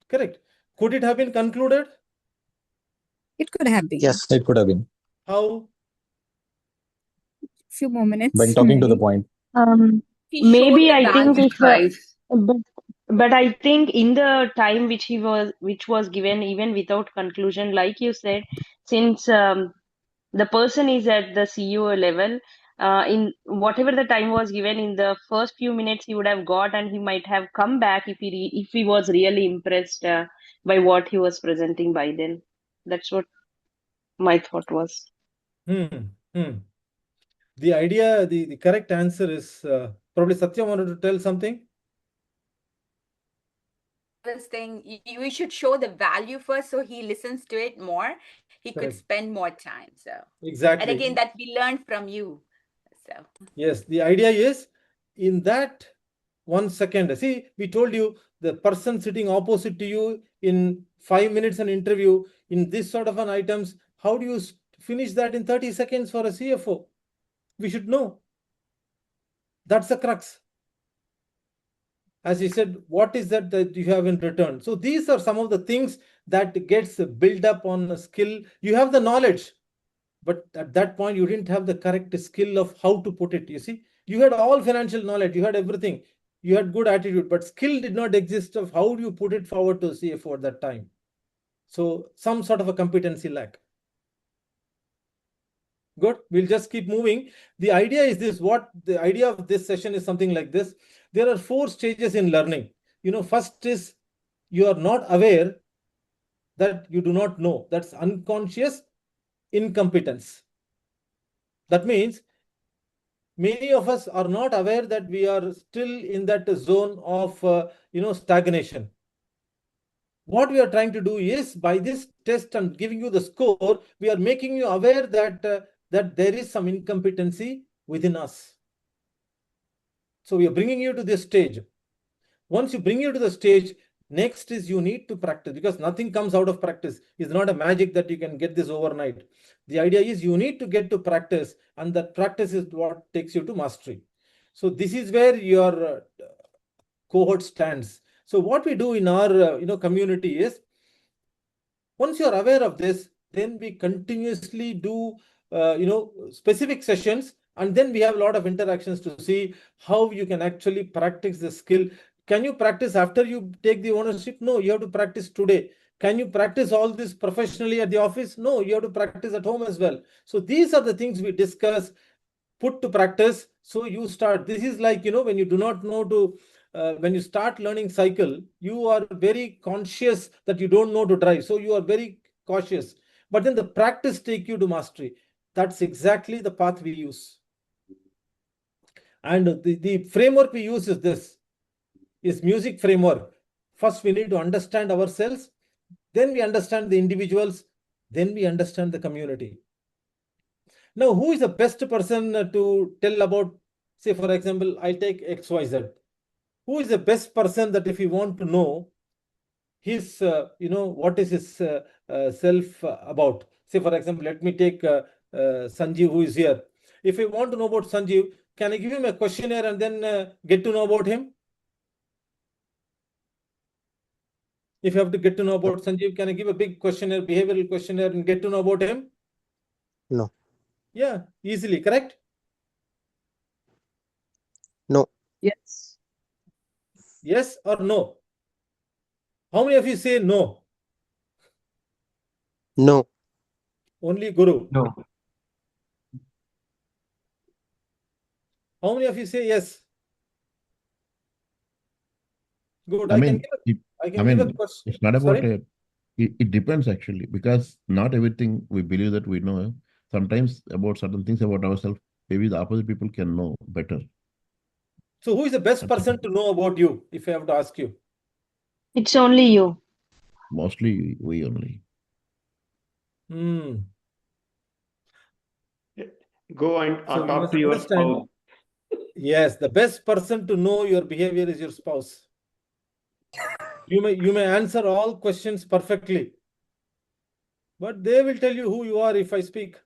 Correct. Could it have been concluded? It could have been. Yes, it could have been. How? Few more minutes. By talking to the maybe. point. He showed Maybe the I think value. if but I think in the time which was given, even without conclusion, like you said, since the person is at the CEO level, in whatever the time was given, in the first few minutes he would have got, and he might have come back if if he was really impressed by what he was presenting by then. That's what my thought was. The idea, the correct answer is probably Satya wanted to tell something. Was saying you should show the value first, so he listens to it more. He could Correct. spend more time. So Exactly. and again, that we learned from you. So yes, the idea is in that 1 second. See, we told you the person sitting opposite to you in 5 minutes an interview in this sort of an items. How do you finish that in 30 seconds for a CFO? We should know. That's the crux. As you said, what is that you have in return? So these are some of the things that gets built up on a skill. You have the knowledge, but at that point you didn't have the correct skill of how to put it. You see, you had all financial knowledge, you had everything, you had good attitude, but skill did not exist of how do you put it forward to CFO at that time. So some sort of a competency lack. Good. We'll just keep moving. The idea is this. What the idea of this session is something like this. There are 4 stages in learning. First is you are not aware that you do not know. That's unconscious incompetence. That means many of us are not aware that we are still in that zone of stagnation. What we are trying to do is, by this test and giving you the score, we are making you aware that that there is some incompetency within us. So we are bringing you to this stage. Once you bring you to the stage, next is you need to practice, because nothing comes out of practice. It's not a magic that you can get this overnight. The idea is you need to get to practice, and that practice is what takes you to mastery. So this is where your cohort stands. So what we do in our community is, once you're aware of this, then we continuously do specific sessions, and then we have a lot of interactions to see how you can actually practice the skill. Can you practice after you take the ownership? No, you have to practice today. Can you practice all this professionally at the office? No, you have to practice at home as well. So these are the things we discuss, put to practice. So you start. This is like, when you do not know to when you start learning cycle, you are very conscious that you don't know to drive. So you are very cautious. But then the practice take you to mastery. That's exactly the path we use. And the framework we use is this, is M.U.S.I.C framework. First, we need to understand ourselves. Then we understand the individuals. Then we understand the community. Now, who is the best person to tell about, say, for example, I take XYZ. Who is the best person that if you want to know his, what is his self about? Say, for example, let me take Sanjeev, who is here. If you want to know about Sanjeev, can I give him a questionnaire and then get to know about him? If you have to get to know about Sanjeev, can I give a big questionnaire, behavioral questionnaire, and get to know about him? No. Yeah, easily, correct? No. Yes. Yes or no? How many of you say no? No. Only Guru. No. How many of you say yes? Good. I I can mean, give a, I I can give a mean, question. it's not about Sorry? it depends actually, because not everything we believe that we know. Sometimes about certain things about ourselves, maybe the opposite people can know better. So who is the best That's person to know about you, if I have to ask you? It's only you. mostly we only. Go and So you talk must to your understand. spouse. Yes, the best person to know your behavior is your spouse. You may answer all questions perfectly, but they will tell you who you are if I speak.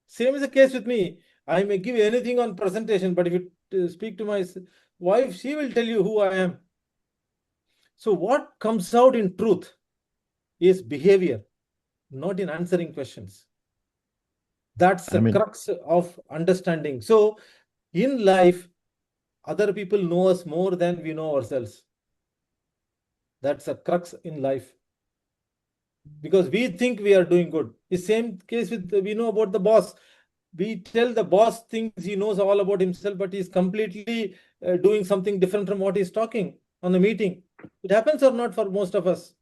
Same is the case with me. I may give anything on presentation, but if you speak to my wife, she will tell you who I am. So what comes out in truth is behavior, not in answering questions. That's the crux of understanding. So in life, other people know us more than we know ourselves. That's a crux in life. Because we think we are doing good. The same case with, we know about the boss. We tell the boss thinks he knows all about himself, but he's completely doing something different from what he's talking on the meeting. It happens or not for most of us.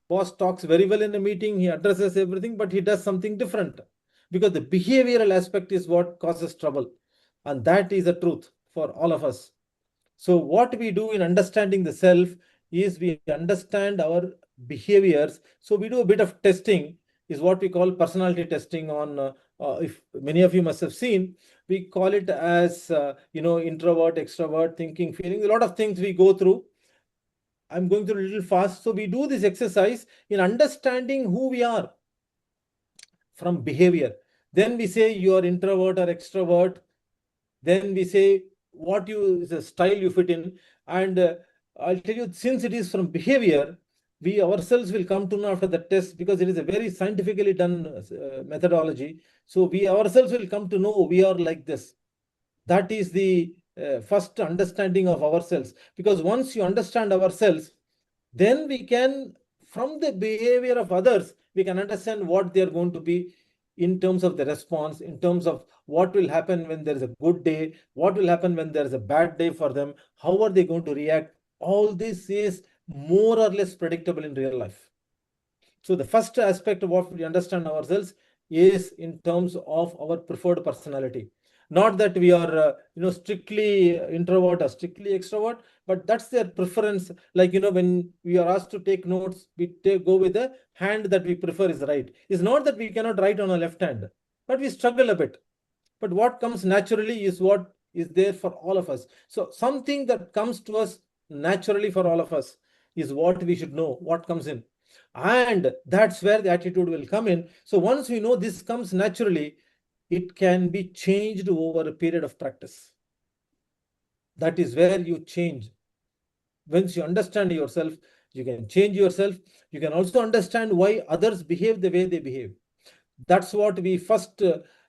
Boss talks very well in a meeting, he addresses everything, but he does something different because the behavioral aspect is what causes trouble. And that is the truth for all of us. So what we do in understanding the self is we understand our behaviors. So we do a bit of testing, is what we call personality testing on, if many of you must have seen, we call it as, introvert, extrovert, thinking, feeling, a lot of things we go through. I'm going through a little fast. So we do this exercise in understanding who we are from behavior. Then we say you are introvert or extrovert. Then we say what you is a style you fit in. And I'll tell you, since it is from behavior, we ourselves will come to know after the test, because it is a very scientifically done methodology. So we ourselves will come to know we are like this. That is the first understanding of ourselves. Because once you understand ourselves, then we can, from the behavior of others, we can understand what they are going to be in terms of the response, in terms of what will happen when there is a good day, what will happen when there is a bad day for them, how are they going to react. All this is more or less predictable in real life. So the first aspect of what we understand ourselves is in terms of our preferred personality. Not that we are, strictly introvert or strictly extrovert, but that's their preference. Like, when we are asked to take notes, we go with the hand that we prefer is right. It's not that we cannot write on a left hand, but we struggle a bit. But what comes naturally is what is there for all of us. So something that comes to us naturally for all of us is what we should know, what comes in. And that's where the attitude will come in. So once we know this comes naturally, it can be changed over a period of practice. That is where you change. Once you understand yourself, you can change yourself. You can also understand why others behave the way they behave. That's what we first,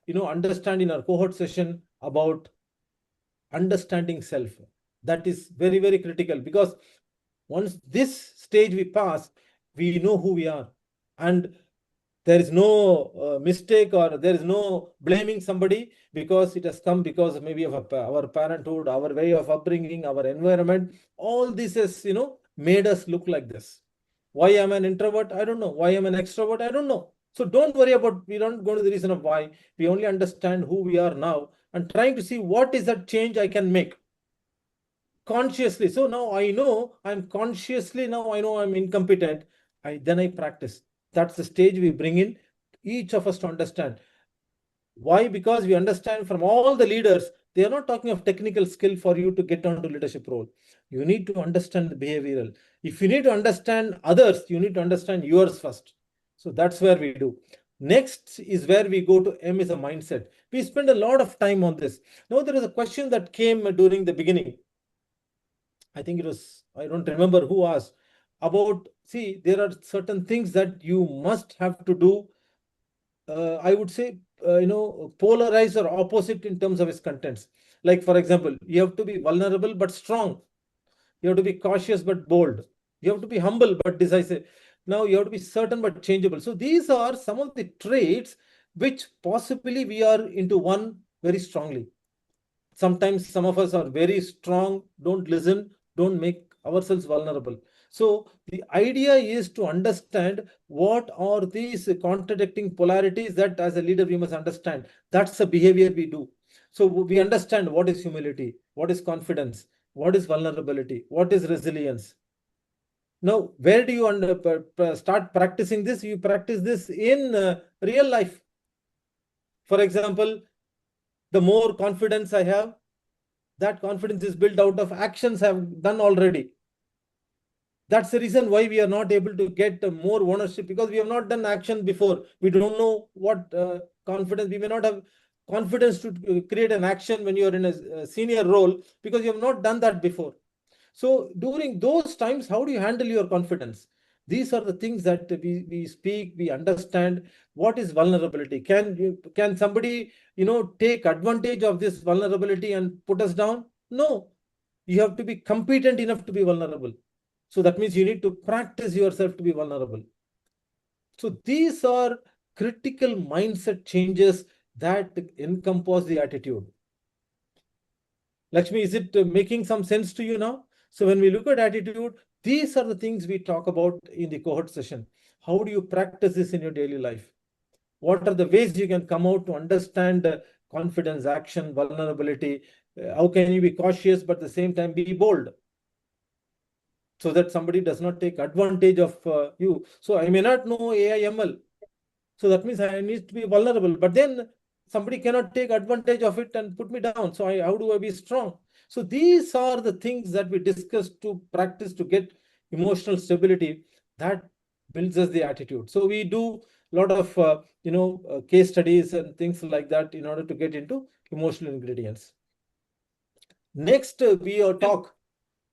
understand in our cohort session about understanding self. That is very, very critical, because once this stage we pass, we know who we are. And there is no mistake, or there is no blaming somebody because it has come because maybe of our parenthood, our way of upbringing, our environment. All this has, made us look like this. Why am I an introvert? I don't know. Why am I an extrovert? I don't know. So don't worry about, we don't go to the reason of why. We only understand who we are now and trying to see what is that change I can make consciously. So now I know I'm consciously, now I know I'm incompetent. Then I practice. That's the stage we bring in each of us to understand. Why? Because we understand from all the leaders, they are not talking of technical skill for you to get onto leadership role. You need to understand the behavioral. If you need to understand others, you need to understand yours first. So that's where we do. Next is where we go to M is a mindset. We spend a lot of time on this. Now there is a question that came during the beginning. I think it was, I don't remember who asked about, see, there are certain things that you must have to do. I would say, polarize or opposite in terms of its contents. Like, for example, you have to be vulnerable but strong. You have to be cautious but bold. You have to be humble but decisive. Now you have to be certain but changeable. So these are some of the traits which possibly we are into one very strongly. Sometimes some of us are very strong, don't listen, don't make ourselves vulnerable. So the idea is to understand what are these contradicting polarities that as a leader we must understand. That's the behavior we do. So we understand what is humility, what is confidence, what is vulnerability, what is resilience. Now, where do you start practicing this? You practice this in real life. For example, the more confidence I have, that confidence is built out of actions I've done already. That's the reason why we are not able to get more ownership, because we have not done action before. We don't know what confidence, we may not have confidence to create an action when you are in a senior role, because you have not done that before. So during those times, how do you handle your confidence? These are the things that we speak, we understand. What is vulnerability? Can somebody, take advantage of this vulnerability and put us down? No. You have to be competent enough to be vulnerable. So that means you need to practice yourself to be vulnerable. So these are critical mindset changes that encompass the attitude. Lakshmi, is it making some sense to you now? So when we look at attitude, these are the things we talk about in the cohort session. How do you practice this in your daily life? What are the ways you can come out to understand confidence, action, vulnerability? How can you be cautious but at the same time be bold, so that somebody does not take advantage of you? So I may not know AI/ML, so that means I need to be vulnerable, but then somebody cannot take advantage of it and put me down. So how do I be strong? So these are the things that we discuss to practice to get emotional stability that builds us the attitude. So we do a lot of case studies and things like that in order to get into emotional ingredients. Next, we talk.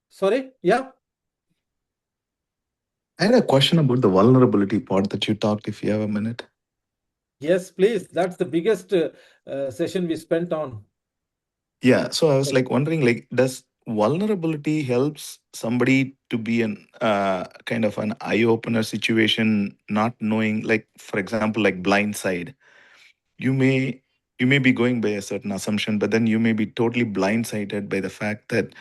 Sorry, yeah. I had a question about the vulnerability part that you talked, if you have a minute. Yes, please. That's the biggest session we spent on. Yeah, so I was like wondering, like, does vulnerability helps somebody to be an kind of an eye opener situation, not knowing, like, for example, like blindside. You may you may be going by a certain assumption, but then you may be totally blindsided by the fact that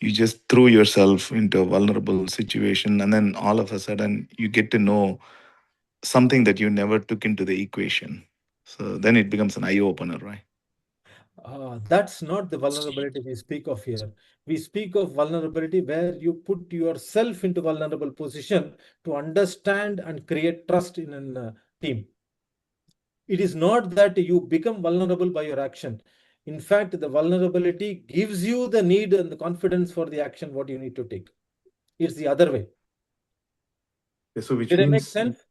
you just threw yourself into a vulnerable situation, and then all of a sudden you get to know something that you never took into the equation. So then it becomes an eye opener, right? That's not the vulnerability we speak of here. We speak of vulnerability where you put yourself into vulnerable position to understand and create trust in a team. It is not that you become vulnerable by your action. In fact, the vulnerability gives you the need and the confidence for the action what you need to take. It's the other way. So which Did I make means sense?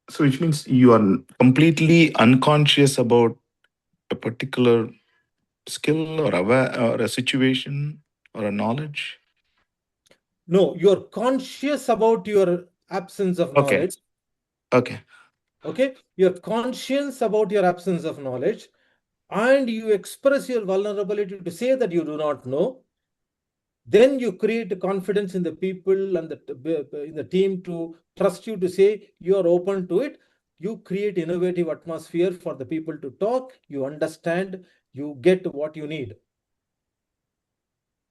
so which means you are completely unconscious about a particular skill or or a situation or a knowledge. No, you're conscious about your absence of Okay. knowledge. Okay. Okay, you're conscious about your absence of knowledge, and you express your vulnerability to say that you do not know. Then you create confidence in the people and in the team to trust you to say you are open to it. You create innovative atmosphere for the people to talk. You understand. You get what you need.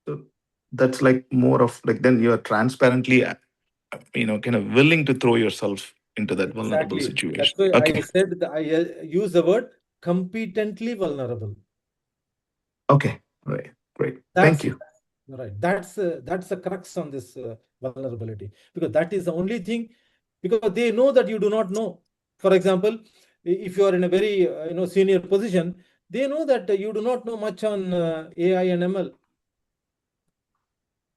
So that's like more of like then you are transparently, kind of willing to throw yourself into that vulnerable Exactly. situation. That's why I Okay. said that I use the word competently vulnerable. Okay. Right. Great. That's Thank you. right. That's the crux on this vulnerability, because that is the only thing, because they know that you do not know. For example, if you are in a very senior position, they know that you do not know much on AI and ML,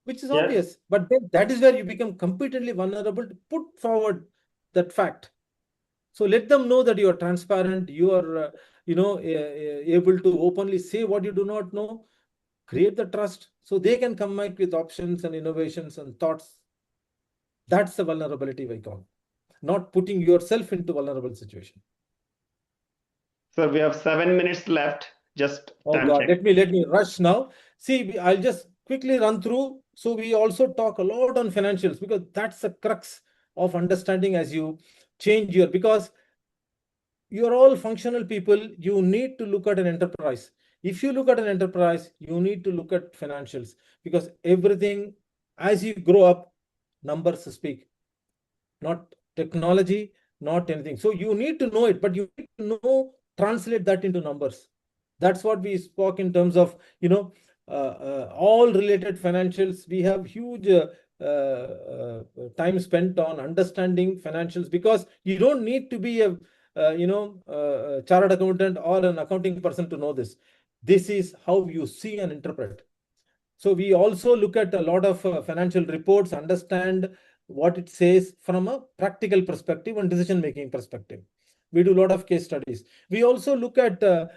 which is Yes. obvious. But then that is where you become completely vulnerable to put forward that fact. So let them know that you are transparent. You are able to openly say what you do not know. Create the trust so they can come up with options and innovations and thoughts. That's the vulnerability we call, not putting yourself into vulnerable situation. Sir, we have 7 minutes left. Just Oh time God, check. let me rush now. See, I'll just quickly run through. So we also talk a lot on financials, because that's the crux of understanding as you change because you're all functional people. You need to look at an enterprise. If you look at an enterprise, you need to look at financials, because everything, as you grow up, numbers speak, not technology, not anything. So you need to know it, but you need to know, translate that into numbers. That's what we spoke in terms of, all related financials. We have huge time spent on understanding financials, because you don't need to be a chartered accountant or an accounting person to know this. This is how you see and interpret. So we also look at a lot of financial reports, understand what it says from a practical perspective and decision-making perspective. We do a lot of case studies. We also look at, a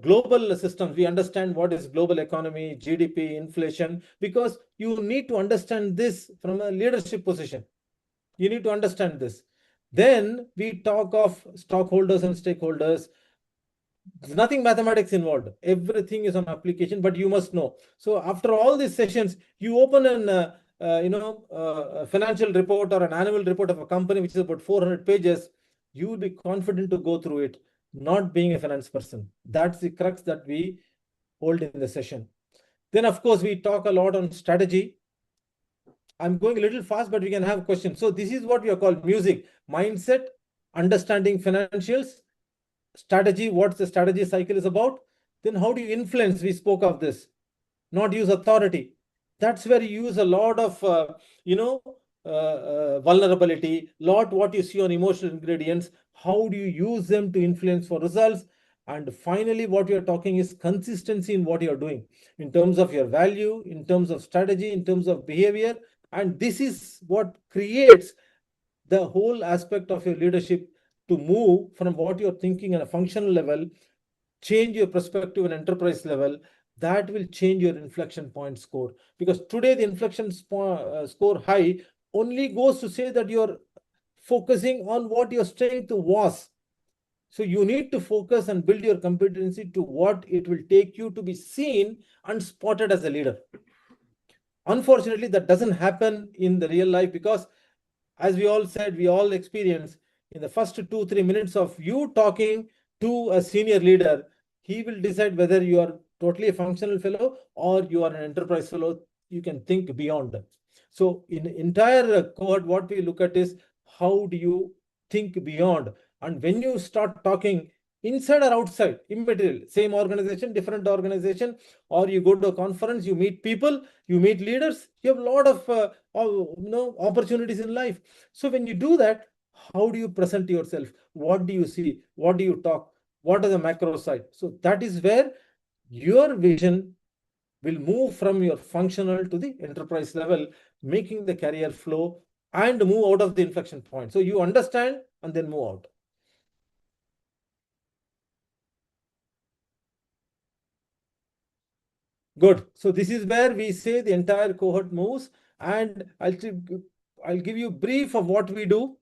global systems. We understand what is global economy, GDP, inflation, because you need to understand this from a leadership position. You need to understand this. Then we talk of stockholders and stakeholders. There's nothing mathematics involved. Everything is on application, but you must know. So after all these sessions, you open a financial report or an annual report of a company, which is about 400 pages. You will be confident to go through it. not being a finance person. That's the crux that we hold in the session. Then, of course, we talk a lot on strategy. I'm going a little fast, but we can have questions. So this is what we are called music, mindset, understanding financials, strategy, what the strategy cycle is about. Then how do you influence? We spoke of this, not use authority. That's where you use a lot of, vulnerability, lot what you see on emotional ingredients. How do you use them to influence for results? And finally, what you're talking is consistency in what you're doing in terms of your value, in terms of strategy, in terms of behavior. And this is what creates the whole aspect of your leadership to move from what you're thinking on a functional level, change your perspective on enterprise level. That will change your inflection point score. Because today the inflection score high only goes to say that you're focusing on what your strength was. So you need to focus and build your competency to what it will take you to be seen and spotted as a leader. Unfortunately, that doesn't happen in the real life because, as we all said, we all experience in the first 2-3 minutes of you talking to a senior leader, he will decide whether you are totally a functional fellow or you are an enterprise fellow. You can think beyond that. So in entire cohort, what we look at is how do you think beyond? And when you start talking inside or outside, immaterial, same organization, different organization, or you go to a conference, you meet people, you meet leaders, you have a lot of opportunities in life. So when you do that, how do you present yourself? What do you see? What do you talk? What are the macro side? So that is where your vision will move from your functional to the enterprise level, making the career flow and move out of the inflection point. So you understand and then move out. Good. So this is where we say the entire cohort moves, and I'll give you a brief of what we do.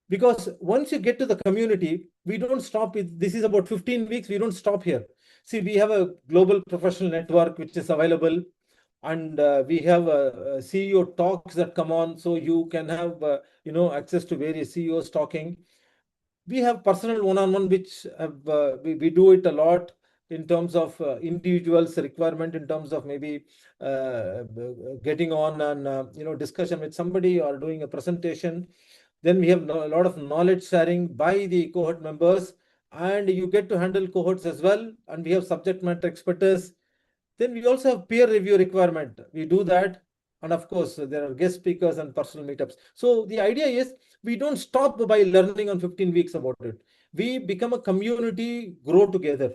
Because once you get to the community, we don't stop with this is about 15 weeks. We don't stop here. See, we have a global professional network which is available, and we have CEO talks that come on, so you can have access to various CEOs talking. We have personal one-on-one, which we do it a lot in terms of individuals' requirement, in terms of maybe getting on and discussion with somebody or doing a presentation. Then we have a lot of knowledge sharing by the cohort members, and you get to handle cohorts as well. And we have subject matter expertise. Then we also have peer review requirement. We do that. And of course, there are guest speakers and personal meetups. So the idea is we don't stop by learning on 15 weeks about it. We become a community, grow together.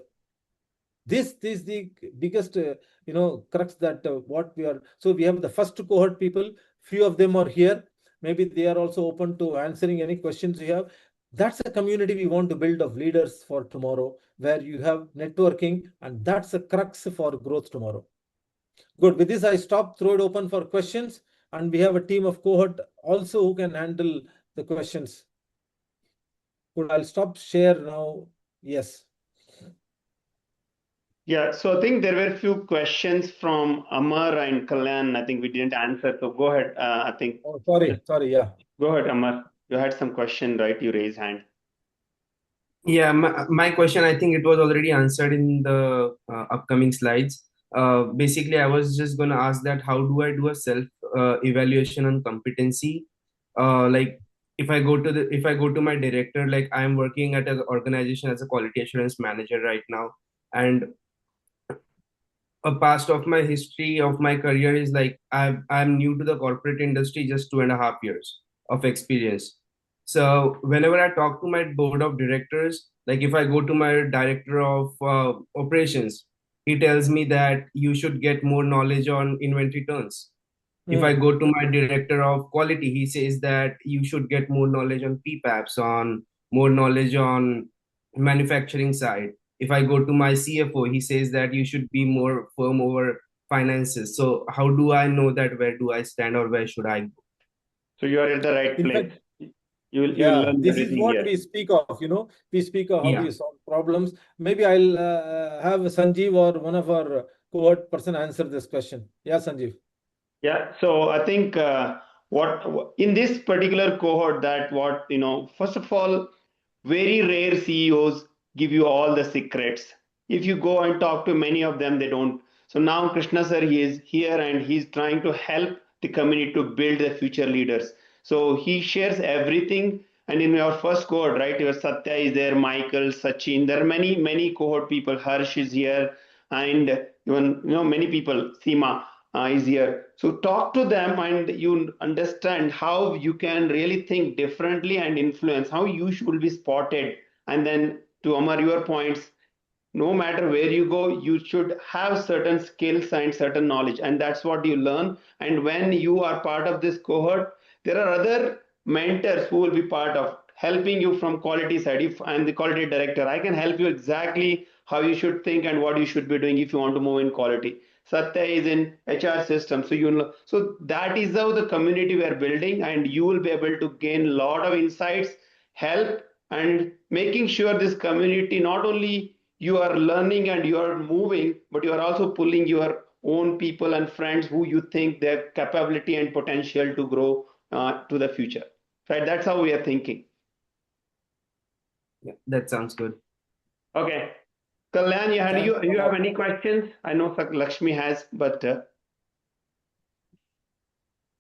This is the biggest, crux that what we are. So we have the first cohort people. Few of them are here. Maybe they are also open to answering any questions you have. That's a community we want to build of leaders for tomorrow, where you have networking, and that's a crux for growth tomorrow. Good. With this, I stop, throw it open for questions, and we have a team of cohort also who can handle the questions. Good. I'll stop share now. Yes. Yeah, so I think there were a few questions from Amar and Kalyan. I think we didn't answer. So go ahead. I think. Oh, sorry. Yeah. Go ahead, Amar. You had some question, right? You raised hand. Yeah, my question, I think it was already answered in the upcoming slides. Basically, I was just going to ask that how do I do a self evaluation on competency? Like if I go to my director, like I'm working at an organization as a quality assurance manager right now, and a past of my history of my career is like I'm new to the corporate industry, just 2.5 years of experience. So whenever I talk to my board of directors, like if I go to my director of operations, he tells me that you should get more knowledge on inventory turns. If I go to my director of quality, he says that you should get more knowledge on PPAPs, on more knowledge on manufacturing side. If I go to my CFO, he says that you should be more firm over finances. So how do I know that where do I stand or where should I go? So you are at the right In place. fact, You'll learn this is everything what here. we speak of. We speak of how Yeah. you solve problems. Maybe I'll have Sanjeev or one of our cohort person answer this question. Yeah, Sanjeev. Yeah, so I think what in this particular cohort, that first of all, Very rare CEOs give you all the secrets. If you go and talk to many of them, they don't. So now Krishna sir, he is here and he's trying to help the community to build the future leaders. So he shares everything. And in your first cohort, right, your Satya is there, Michael, Sachin, there are many cohort people. Harsh is here, and even many people. Seema is here. So talk to them, and you understand how you can really think differently and influence. How you should be spotted, and then to Amar, your points, no matter where you go, you should have certain skills and certain knowledge, and that's what you learn. And when you are part of this cohort, there are other mentors who will be part of helping you from quality side. If I'm the quality director, I can help you exactly how you should think and what you should be doing if you want to move in quality. Satya is in HR system, so so that is how the community we are building, and you will be able to gain a lot of insights, help, and making sure this community, not only you are learning and you are moving, but you are also pulling your own people and friends who you think their capability and potential to grow to the future. Right? That's how we are thinking. Yeah, that sounds good. Okay. Kalyan, you have any questions? I know Lakshmi has, but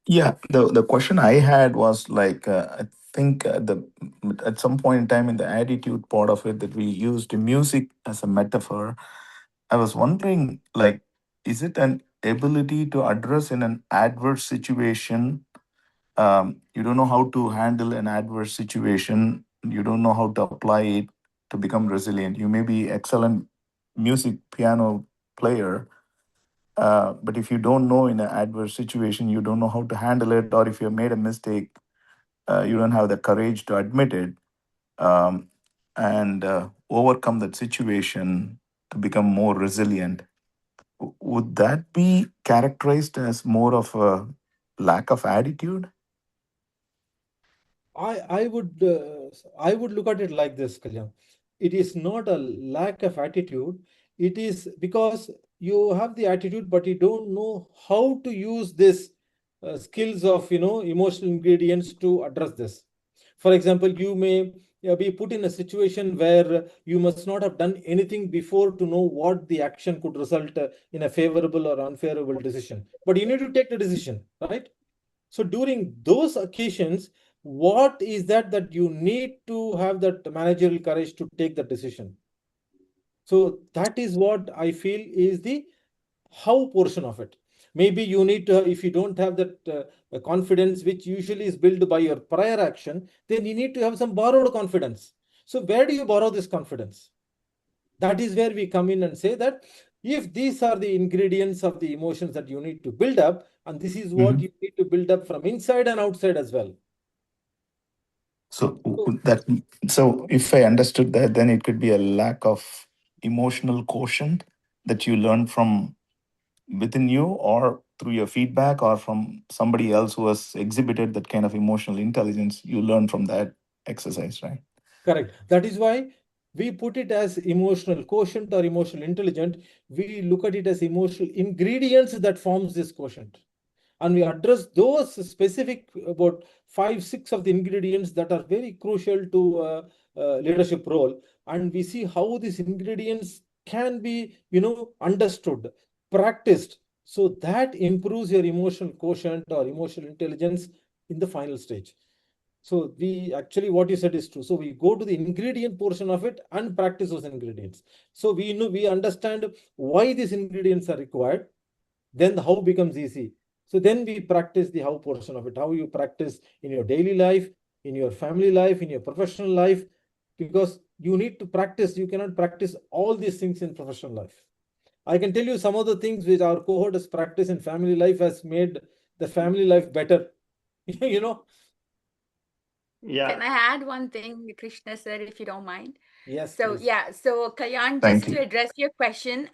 Yeah, the question I had was like, I think at some point in time in the attitude part of it that we used music as a metaphor. I was wondering, like, is it an ability to address in an adverse situation? You don't know how to handle an adverse situation. You don't know how to apply it to become resilient. You may be excellent music piano player, but if you don't know in an adverse situation, you don't know how to handle it, or if you made a mistake, you don't have the courage to admit it and overcome that situation to become more resilient. Would that be characterized as more of a lack of attitude? I would look at it like this, Kalyan. It is not a lack of attitude. It is because you have the attitude, but you don't know how to use this skills of emotional ingredients to address this. For example, you may be put in a situation where you must not have done anything before to know what the action could result in a favorable or unfavorable decision. But you need to take the decision, right? So during those occasions, what is that you need to have that managerial courage to take the decision? So that is what I feel is the how portion of it. Maybe you need to, if you don't have that confidence, which usually is built by your prior action, then you need to have some borrowed confidence. So where do you borrow this confidence? That is where we come in and say that if these are the ingredients of the emotions that you need to build up, and this is what you need to build up from inside and outside as well. So so if I understood that, then it could be a lack of emotional quotient that you learn from within you or through your feedback or from somebody else who has exhibited that kind of emotional intelligence. You learn from that exercise, right? Correct. That is why we put it as emotional quotient or emotional intelligent. We look at it as emotional ingredients that forms this quotient. And we address those specific about 5-6 of the ingredients that are very crucial to leadership role. And we see how these ingredients can be, understood, practiced. So that improves your emotional quotient or emotional intelligence in the final stage. So we actually, what you said is true. So we go to the ingredient portion of it and practice those ingredients. So we understand why these ingredients are required. Then the how becomes easy. So then we practice the how portion of it, how you practice in your daily life, in your family life, in your professional life, because you need to practice. You cannot practice all these things in professional life. I can tell you some of the things which our cohort has practiced in family life has made the family life better. Yeah. Can I add one thing, Krishna sir, if you don't mind? Yes. So Please. yeah, so Kalyan, Thank just to you. address your question,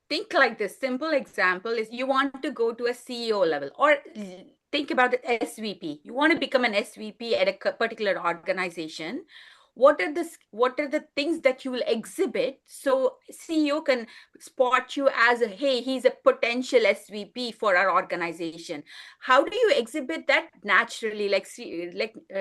think like this. Simple example is you want to go to a CEO level, or think about the SVP. You want to become an SVP at a particular organization. what are the things that you will exhibit so CEO can spot you as a, hey, he's a potential SVP for our organization. How do you exhibit that naturally? Like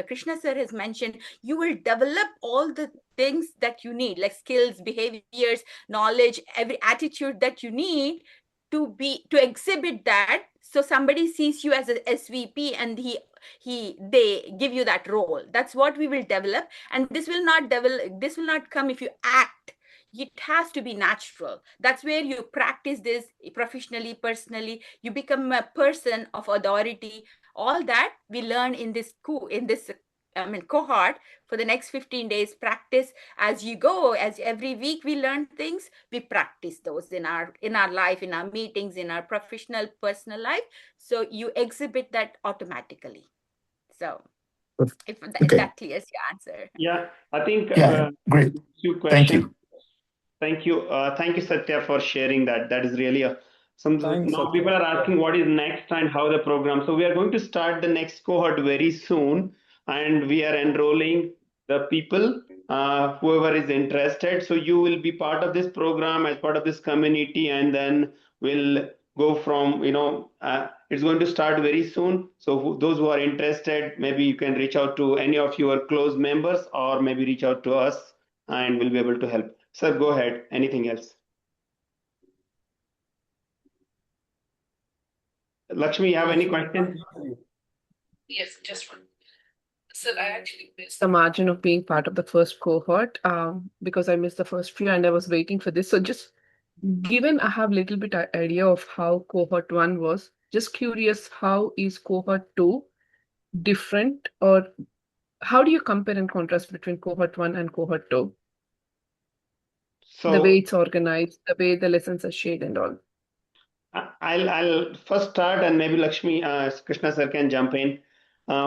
Krishna sir has mentioned, you will develop all the things that you need, like skills, behaviors, knowledge, every attitude that you need to exhibit that, so somebody sees you as a SVP and they give you that role. That's what we will develop. And this will not come if you act. It has to be natural. That's where you practice this professionally, personally. You become a person of authority. All that we learn in this cohort for the next 15 days. Practice as you go. As every week we learn things, we practice those in our life, in our meetings, in our professional, personal life. So you exhibit that automatically. So if Okay. that clears your answer. Yeah, I think Yeah, great. few Thank questions. you. Thank you, Satya, for sharing that. That is really Thanks, now Satya. people are asking what is next and how the program. So we are going to start the next cohort very soon, and we are enrolling the people, whoever is interested. So you will be part of this program as part of this community, and then we'll go from, it's going to start very soon. So those who are interested, maybe you can reach out to any of your close members, or maybe reach out to us, and we'll be able to help. Sir, go ahead. Anything else? Lakshmi, you have any question? Yes, just one. So I actually missed the margin of being part of the first cohort because I missed the first few and I was waiting for this. So just given I have a little bit idea of how cohort 1 was, just curious, how is cohort 2 different, or how do you compare and contrast between cohort 1 and cohort 2? The way So it's organized, the way the lessons are shared and all. I'll first start, and maybe Lakshmi, Krishna sir can jump in.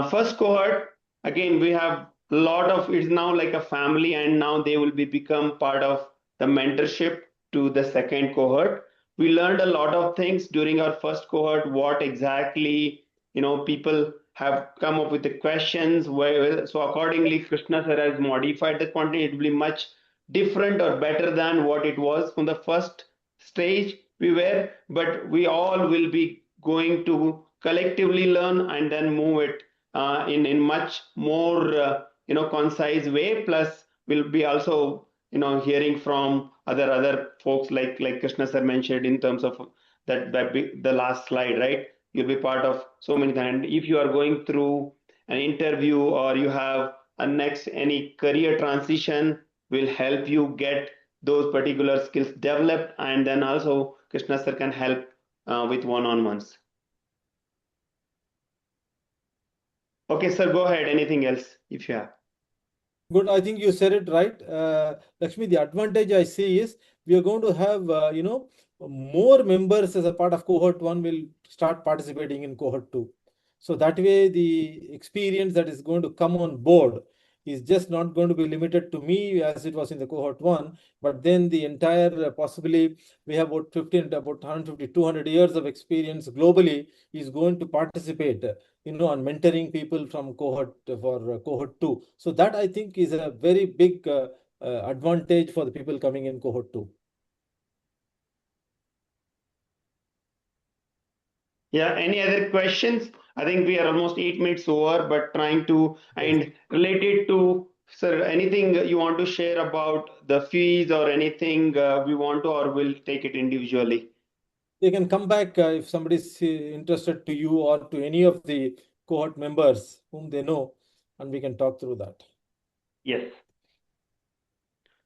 First cohort, again, we have a lot of, it's now like a family, and now they will become part of the mentorship to the second cohort. We learned a lot of things during our first cohort, what exactly, people have come up with the questions. So accordingly, Krishna sir has modified the content. It will be much different or better than what it was from the first stage we were, but we all will be going to collectively learn and then move it in much more concise way. Plus we'll be also hearing from other folks, like Krishna sir mentioned, in terms of the last slide, right? You'll be part of so many things. And if you are going through an interview, or you have a next any career transition, will help you get those particular skills developed, and then also Krishna sir can help with one-on-ones. Okay, sir, go ahead. Anything else if you have? Good. I think you said it right. Lakshmi, the advantage I see is we are going to have, more members as a part of cohort 1 will start participating in cohort 2. So that way the experience that is going to come on board is just not going to be limited to me as it was in the cohort 1, but then the entire, possibly we have about 150, 200 years of experience globally is going to participate, on mentoring people from cohort 2. So that I think is a very big advantage for the people coming in cohort 2. Yeah, any other questions? I think we are almost 8 minutes over, but trying to, and related to, sir, anything you want to share about the fees or anything we want to, or we'll take it individually? They can come back if somebody is interested to you or to any of the cohort members whom they know, and we can talk through that. Yes.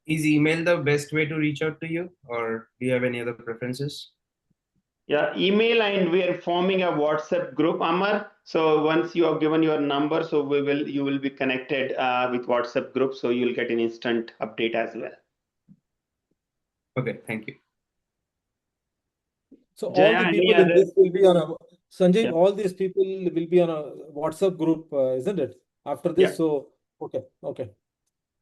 Is email the best way to reach out to you, or do you have any other preferences? Yeah, email, and we are forming a WhatsApp group, Amar. So once you have given your number, so you will be connected with WhatsApp group, so you'll get an instant update as well. Okay, thank you. So Jaya, all the any people in other? this will be on a, Sanjay, Yeah. all these people will be on a WhatsApp group, isn't it? After this, Yeah. so okay.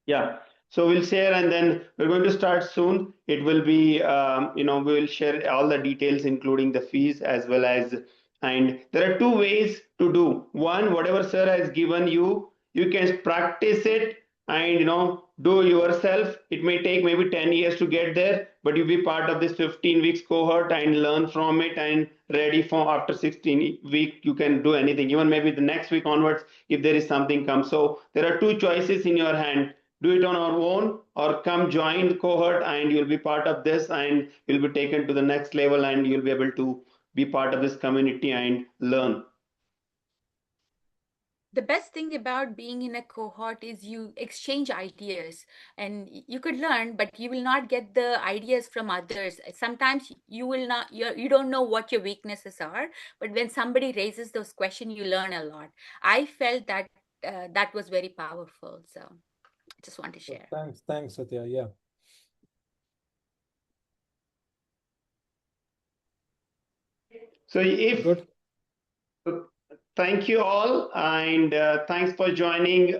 Yeah. So we'll share, and then we're going to start soon. It will be, we will share all the details, including the fees as well as, and there are two ways to do. One, whatever sir has given you, you can practice it and do yourself. It may take maybe 10 years to get there, but you'll be part of this 15 weeks cohort and learn from it and ready for after 16 week you can do anything, even maybe the next week onwards if there is something comes. So there are two choices in your hand: do it on our own or come join the cohort and you'll be part of this and you'll be taken to the next level and you'll be able to be part of this community and learn. The best thing about being in a cohort is you exchange ideas and you could learn, but you will not get the ideas from others. Sometimes you will not, you don't know what your weaknesses are, but when somebody raises those questions, you learn a lot. I felt that that was very powerful. So I just want to share. Thanks, Satya. Yeah. So if Good. Thank you all, and thanks for joining.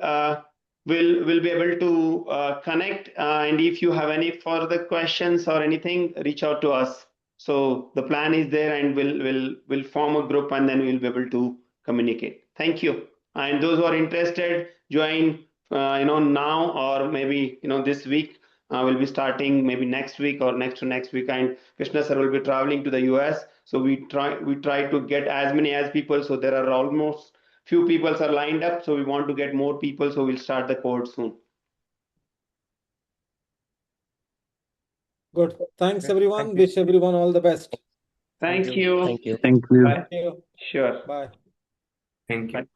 We'll be able to connect, and if you have any further questions or anything, reach out to us. So the plan is there, and we'll form a group, and then we'll be able to communicate. Thank you. And those who are interested, join. Now or maybe this week. We'll be starting maybe next week or next to next week, and Krishna sir will be traveling to the US. So we try to get as many as people. So there are almost few people are lined up. So we want to get more people. So we'll start the course soon. Good. Thanks everyone. Wish everyone all the best. Thank you. Thank you. Thank you. Bye. Thank you. Sure. Bye. Thank you. Bye.